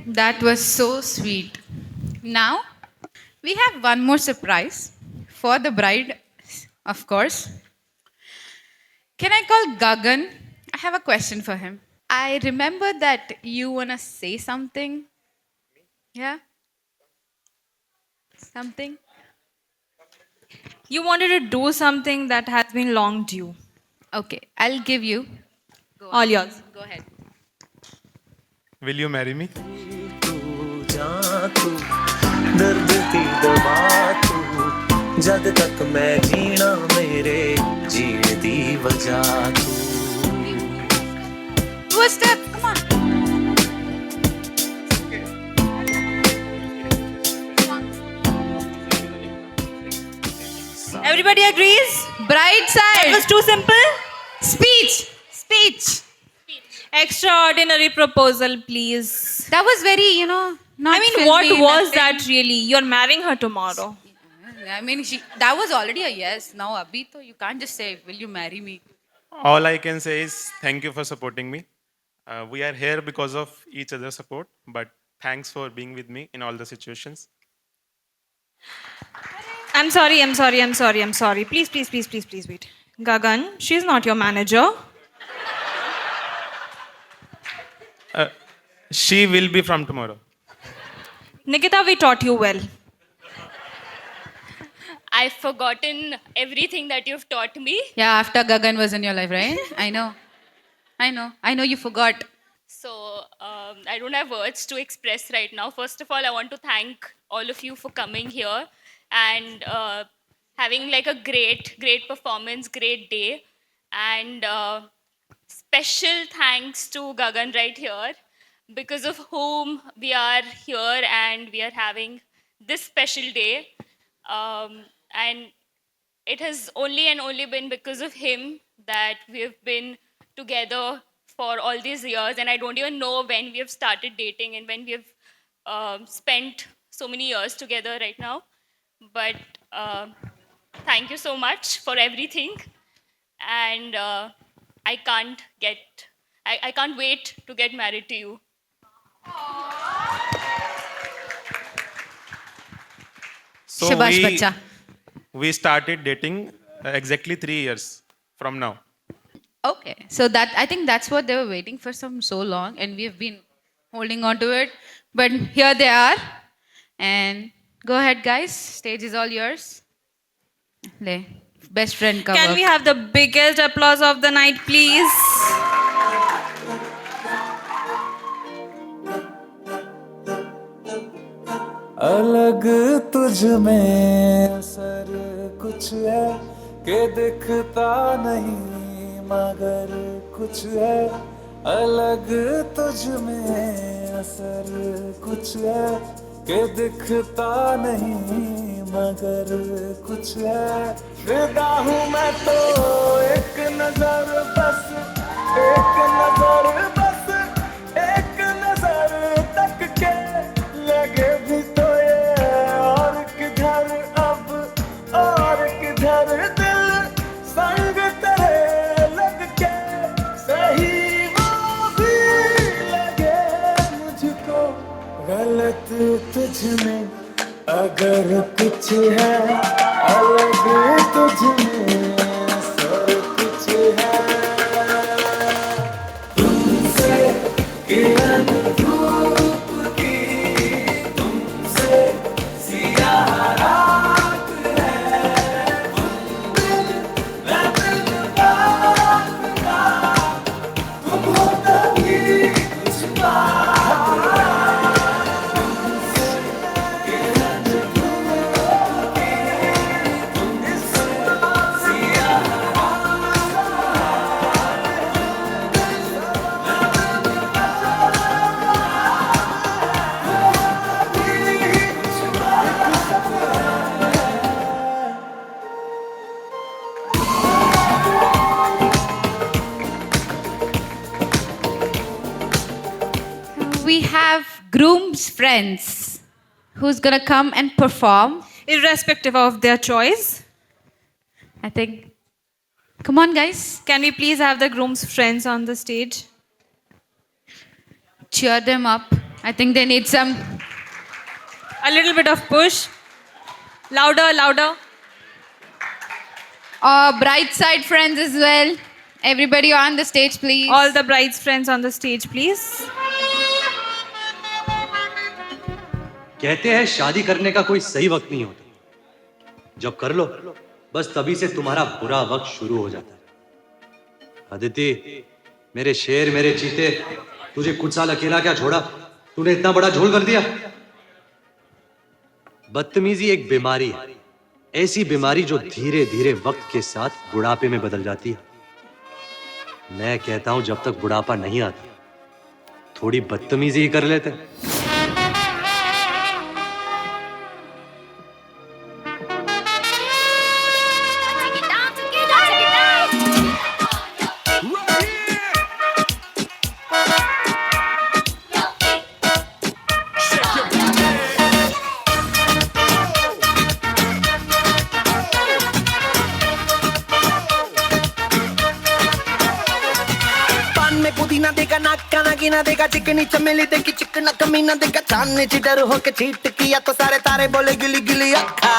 Speaker 5: That was so sweet. Now, we have one more surprise for the bride, of course. Can I call Gagan? I have a question for him. I remember that you want to say something. Yeah? Something?
Speaker 2: You wanted to do something that has been long due.
Speaker 5: Okay, I'll give you.
Speaker 2: All yours.
Speaker 5: Go ahead.
Speaker 1: Will you marry me?
Speaker 8: दर्द की दवा तू जद तक मैं जीना मेरे जीने दी वजह तू
Speaker 5: Do a step, come on.
Speaker 2: Everybody agrees?
Speaker 5: Bride
Speaker 2: That
Speaker 5: side.
Speaker 2: was too simple?
Speaker 5: Speech. Speech.
Speaker 2: Extraordinary proposal, please.
Speaker 5: That was very, not
Speaker 2: I mean,
Speaker 5: filmy,
Speaker 2: what was
Speaker 5: nothing.
Speaker 2: that really? You're marrying her tomorrow.
Speaker 5: I mean, that was already a yes. Now, abhi to you can't just say, "Will you marry me?"
Speaker 1: All I can say is thank you for supporting me. We are here because of each other's support, but thanks for being with me in all the situations.
Speaker 2: I'm sorry. Please wait. Gagan, she's not your manager.
Speaker 1: She will be from tomorrow.
Speaker 2: Nikita, we taught you well.
Speaker 9: I've forgotten everything that you've taught me.
Speaker 5: Yeah, after Gagan was in your life, right? I know you forgot.
Speaker 9: So I don't have words to express right now. First of all, I want to thank all of you for coming here and having like a great performance, great day. And special thanks to Gagan right here, because of whom we are here and we are having this special day. And it has only and only been because of him that we have been together for all these years. And I don't even know when we have started dating and when we have spent so many years together right now. But thank you so much for everything. And I can't wait to get married to you.
Speaker 1: So
Speaker 5: Shabash bacha.
Speaker 1: we started dating exactly 3 years from now.
Speaker 5: Okay, so that I think that's what they were waiting for so long, and we have been holding on to it. But here they are, and go ahead, guys. Stage is all yours. Le, best friend cover.
Speaker 2: Can we have the biggest applause of the night, please?
Speaker 8: अलग तुझ में असर कुछ है के दिखता नहीं मगर कुछ है अलग तुझ में असर कुछ है के दिखता नहीं मगर कुछ है फिदा हूँ मैं तो एक नजर बस एक नजर बस एक नजर तक के लगे भी तो ये और किधर अब और किधर दिल संग तेरे लग के सही वो भी लगे मुझको गलत तुझ में अगर कुछ है अलग तुझ में असर कुछ है तुमसे किरण धूप की तुमसे सियाह रात है तुम दिल मैं दिल रात का तुम हो तभी कुछ बात तुमसे किरण धूप की तुमसे सियाह
Speaker 5: We have groom's friends who's gonna come and perform.
Speaker 2: Irrespective of their choice,
Speaker 5: I think. Come on, guys.
Speaker 2: can we please have the groom's friends on the stage?
Speaker 5: Cheer them up. I think they need some.
Speaker 2: A little bit of push. Louder, louder.
Speaker 5: Bright side friends as well. Everybody on the stage, please.
Speaker 2: All the bride's friends on the stage, please.
Speaker 11: कहते हैं शादी करने का कोई सही वक्त नहीं होता, जब कर लो बस तभी से तुम्हारा बुरा वक्त शुरू हो जाता है। अदिति, मेरे शेर, मेरे चीते, तुझे कुछ साल अकेला क्या छोड़ा, तूने इतना बड़ा झोल कर दिया। बदतमीजी एक बीमारी है, ऐसी बीमारी जो धीरे धीरे वक्त के साथ बुढ़ापे में बदल जाती है। मैं कहता हूं जब तक बुढ़ापा नहीं आता थोड़ी बदतमीजी ही कर लेते।
Speaker 3: पुदीना देगा, नाक का नागिना देगा, चिकनी चमेली देगी, चिकना कमीना देगा, चांदनी चिटर होके चीट किया तो सारे तारे बोले गिली गिली अक्खा।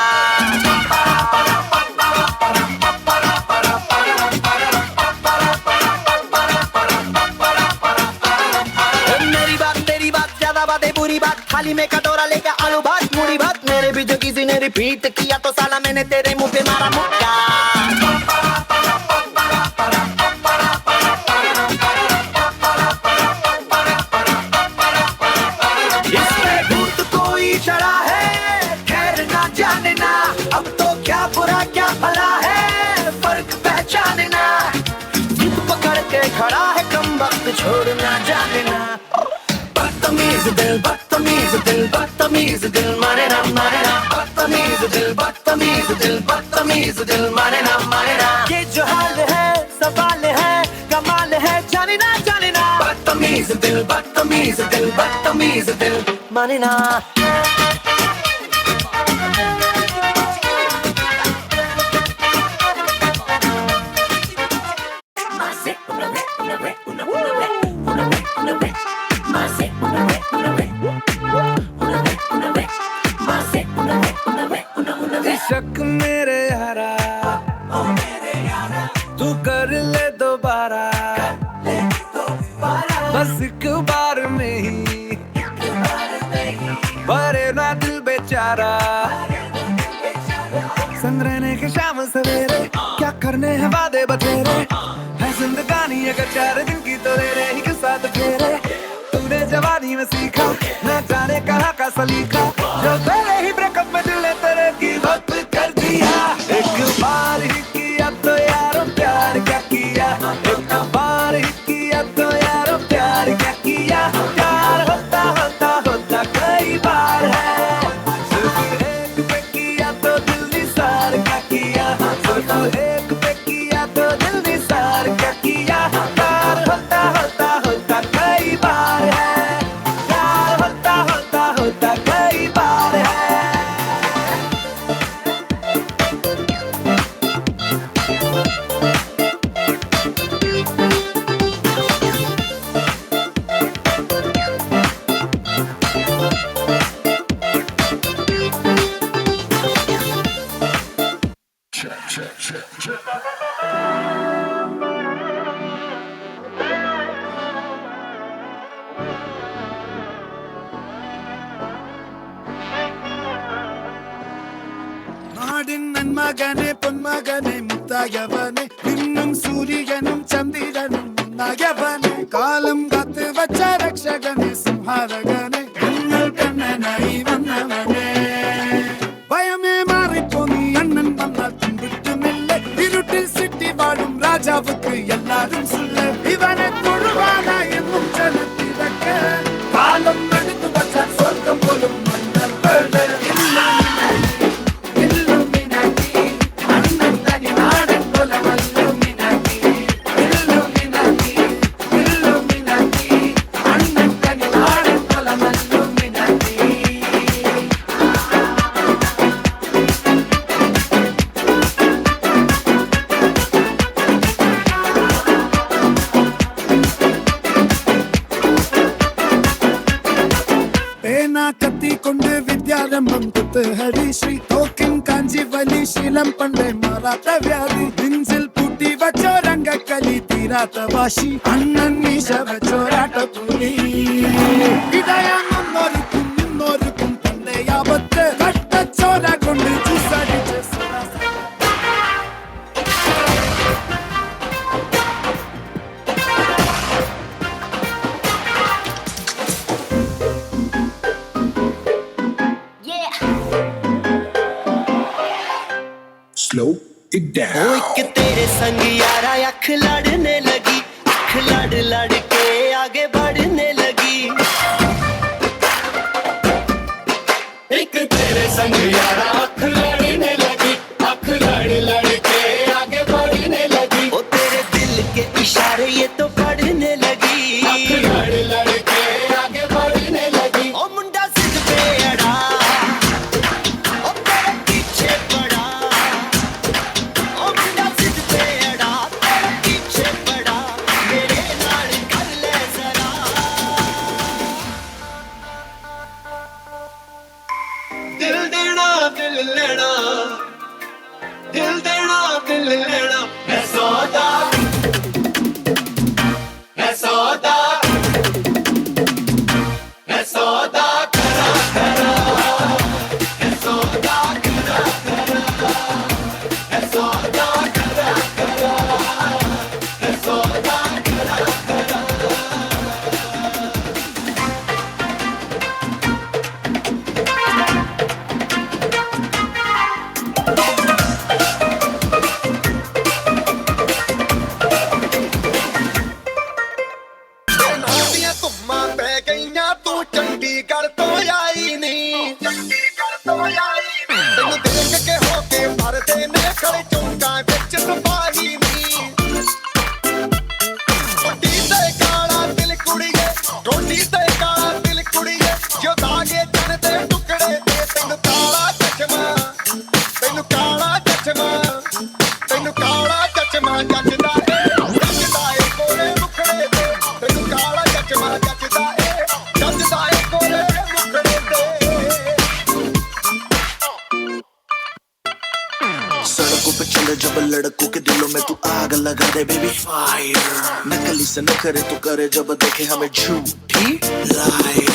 Speaker 3: मेरी बात तेरी बात ज्यादा बातें बुरी बात, थाली में कटोरा लेके आलू भात मूढ़ी भात, मेरे भी जो किसी ने रिपीट किया तो साला मैंने तेरे मुंह पे मारा मुक्का। अब तो क्या बुरा क्या भला है फर्क पहचानना, जिद पकड़ के खड़ा है कम वक्त छोड़ना जानना। बदतमीज दिल बदतमीज दिल बदतमीज दिल माने ना बदतमीज दिल बदतमीज दिल बदतमीज दिल माने ना। ये जो हाल है सवाल है कमाल है जानना जानना। बदतमीज दिल बदतमीज दिल बदतमीज दिल माने ना। शक मेरे यारा तू कर ले दोबारा, बस एक बार में ही भरे ना दिल बेचारा। संग रहने के शाम सवेरे क्या करने हैं वादे बतेरे, है जिंदगानी अगर 4 दिन की तो ले रहे ही साथ फेरे। तूने जवानी में सीखा न जाने कहाँ का सलीका, जो पहले ही ब्रेकअप में दिल ने तेरे की वक्त कर दिया। एक बार ही किया तो यारो प्यार क्या किया, एक बार ही किया तो यारो प्यार क्या किया। प्यार होता होता होता कई बार है, सिर्फ एक पे किया तो दिल निसार क्या किया, सिर्फ एक पे किया तो दिल निसार क्या किया। प्यार होता होता होता कई बार है, प्यार होता होता होता कई बार है। நாடின் நன்மகனே பொன்மகனே முத்தாயவனே, இன்னும் சூரியனும் சந்திரனும் முன்னாயவனே, காலம் காத்து வச்ச ரக்ஷகனே சிம்ஹாரகனே, எங்கள் கண்ணனாய் வந்தவனே. பயமே மாறிப்போ நீ அண்ணன் வந்தால் தும்பிட்டும் இல்லை, இருட்டில் சிட்டி வாழும் ராஜாவுக்கு எல்லாரும் சொல்ல, இவனை தொழுவானா என்னும் ஜனத்திறக்க, காலம் எடுத்து வச்ச சொர்க்கம் போலும் மன்னர் பேரு.
Speaker 12: सेना कत्ती कुंड विद्यारंभम तत् हरि श्री तोकिं कांजीवली शीलं पंडे मारात व्याधि बिंजिल पुटी वचो रंग कली तीरात वाशी अन्नन्नी शव चोराट पुली इदया नोरुकुम पंडे यावत् कट्ट चोरा कुंड चुसारी चसरा
Speaker 3: Slow it down. ओ एक तेरे संग यारा अख लड़ने लगी, अख लड़ लड़ के आगे बढ़ने लगी। एक तेरे संग यारा अख लड़ने लगी, अख लड़ लड़ के आगे बढ़ने लगी। ओ तेरे दिल के इशारे ये तो पढ़ने लगी, अख लड़ लड़ के आगे बढ़ने लगी। ओ मुंडा जिद पे अड़ा, ओ तेरे पीछे पड़ा। दिल देना दिल लेना, दिल देना दिल लेना है सौदा, है सौदा, है सौदा करा करा, है सौदा करा करा, है सौदा करा करा, है सौदा करा करा। चंडीगढ़ तो आई नहीं, चंडीगढ़ तो आई नहीं। तेनू देख के होके भरदे ने खड़े चौंका विच सिपाही नहीं। टोटी ते काला दिल कुड़िए, टोटी ते काला दिल कुड़िए, जो दागे जन दे टुकड़े ते तेनू काला चश्मा, तेनू काला चश्मा, तेनू काला चश्मा जचदा ए, जचदा ए कोरे मुखड़े ते, तेनू काला चश्मा जचदा ए, जचदा ए कोरे मुखड़े ते। सड़कों पे चले जब लड़कों के दिलों में तू आग लगा दे बेबी फायर, नकली से नखरे तू करे जब देखे हमें झूठी लाए।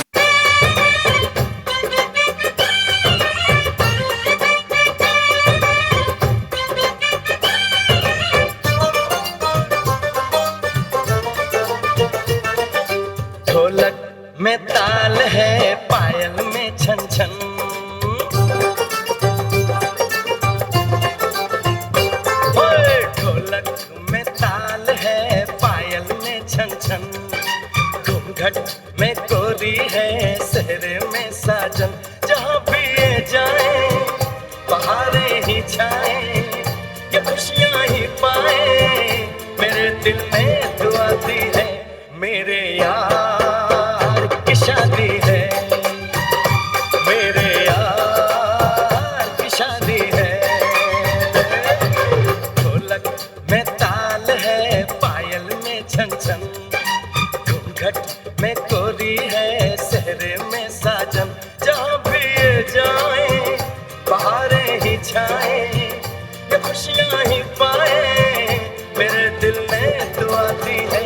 Speaker 3: ढोलक में ताल है, पायल में छन छन, ढोलक में ताल है, पायल में छन छन, घूंघट में कोरी है, सहरे में साजन। जहाँ भी ये जाए बहारें ही छाए, ये खुशियाँ ही पाए, मेरे दिल में दुआ दी है, मेरे यार की शादी है, मेरे यार की शादी है। ढोलक में ताल है, पायल में छन छन, घूंघट में कोरी है, सहरे में साजन। जहाँ भी ये जाए बहारें ही छाए, ये खुशियाँ ही पाए, मेरे दिल ने दुआ दी है,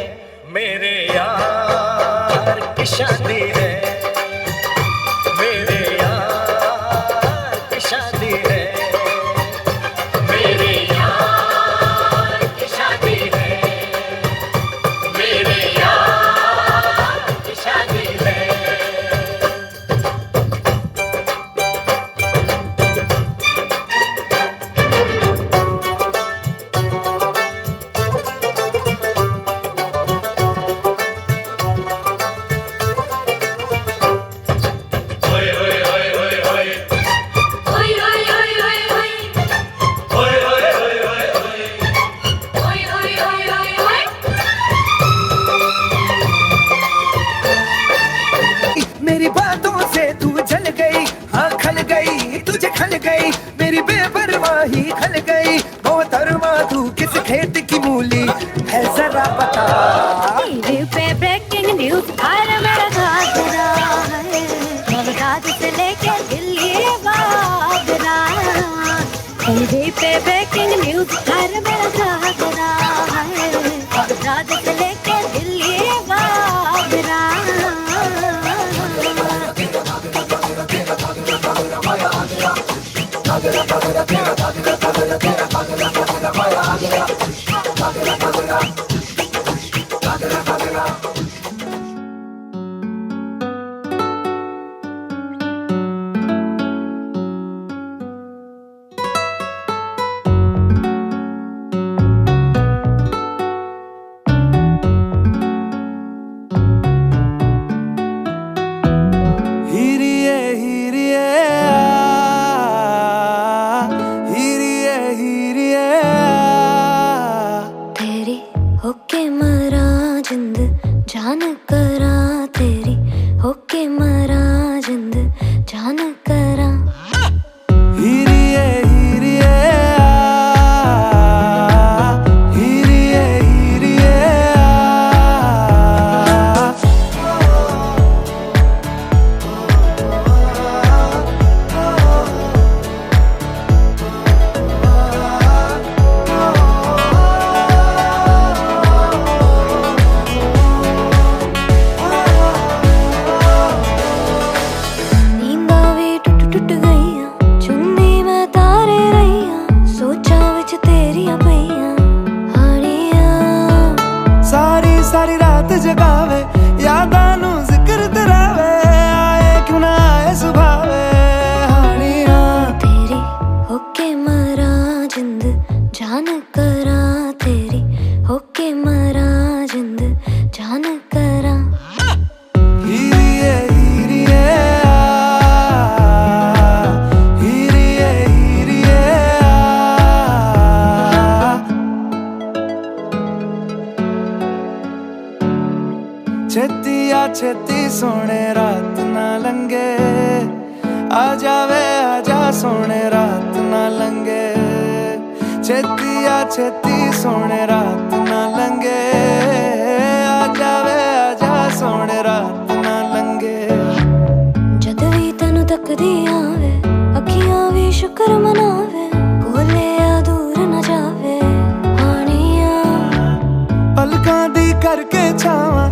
Speaker 3: मेरे यार की शादी है, मेरे यार की शादी है, मेरे यार की शादी है, मेरे यार की शादी है।
Speaker 12: मेरी बातों से तू जल गई, हाँ खल गई, तुझे खल गई, मेरी बेपरवाही खल गई। मोहतरमा तू किस खेत की मूली है जरा बता।
Speaker 6: टीवी पे ब्रेकिंग न्यूज, हर मेरा घाघरा है।
Speaker 4: बगदाद से लेके दिल्ली आगरा, टीवी पे ब्रेकिंग न्यूज घर में घाघरा है, बगदाद से लेके दिल्ली आगरा। होके मरा जिंद जान करा तेरी, होके मरा जिंद जान करा।
Speaker 12: हीरिए हीरिए हीरिए हीरिए सारी रात जगावे यादां नू जिक्र तरावे, आए क्यों ना आए सुभावे हानियां।
Speaker 4: तेरी होके मरा जिंद जान करा तेरी, होके मरा जिंद जान करा।
Speaker 12: हीरिए हीरिए हीरिए हीरिए छेती आ छेती सोने रात ना लंगे, आ जावे आजा सोने रात ना लंगे। छेती आ छेती सोने रात ना लंगे, आ जावे आजा सोने रात ना लंगे।
Speaker 4: जद भी तैनू तकदी आवे अखियां भी शुक्र मनावे, कोले आ दूर न जावे हानियां।
Speaker 12: पलकां दी करके छावां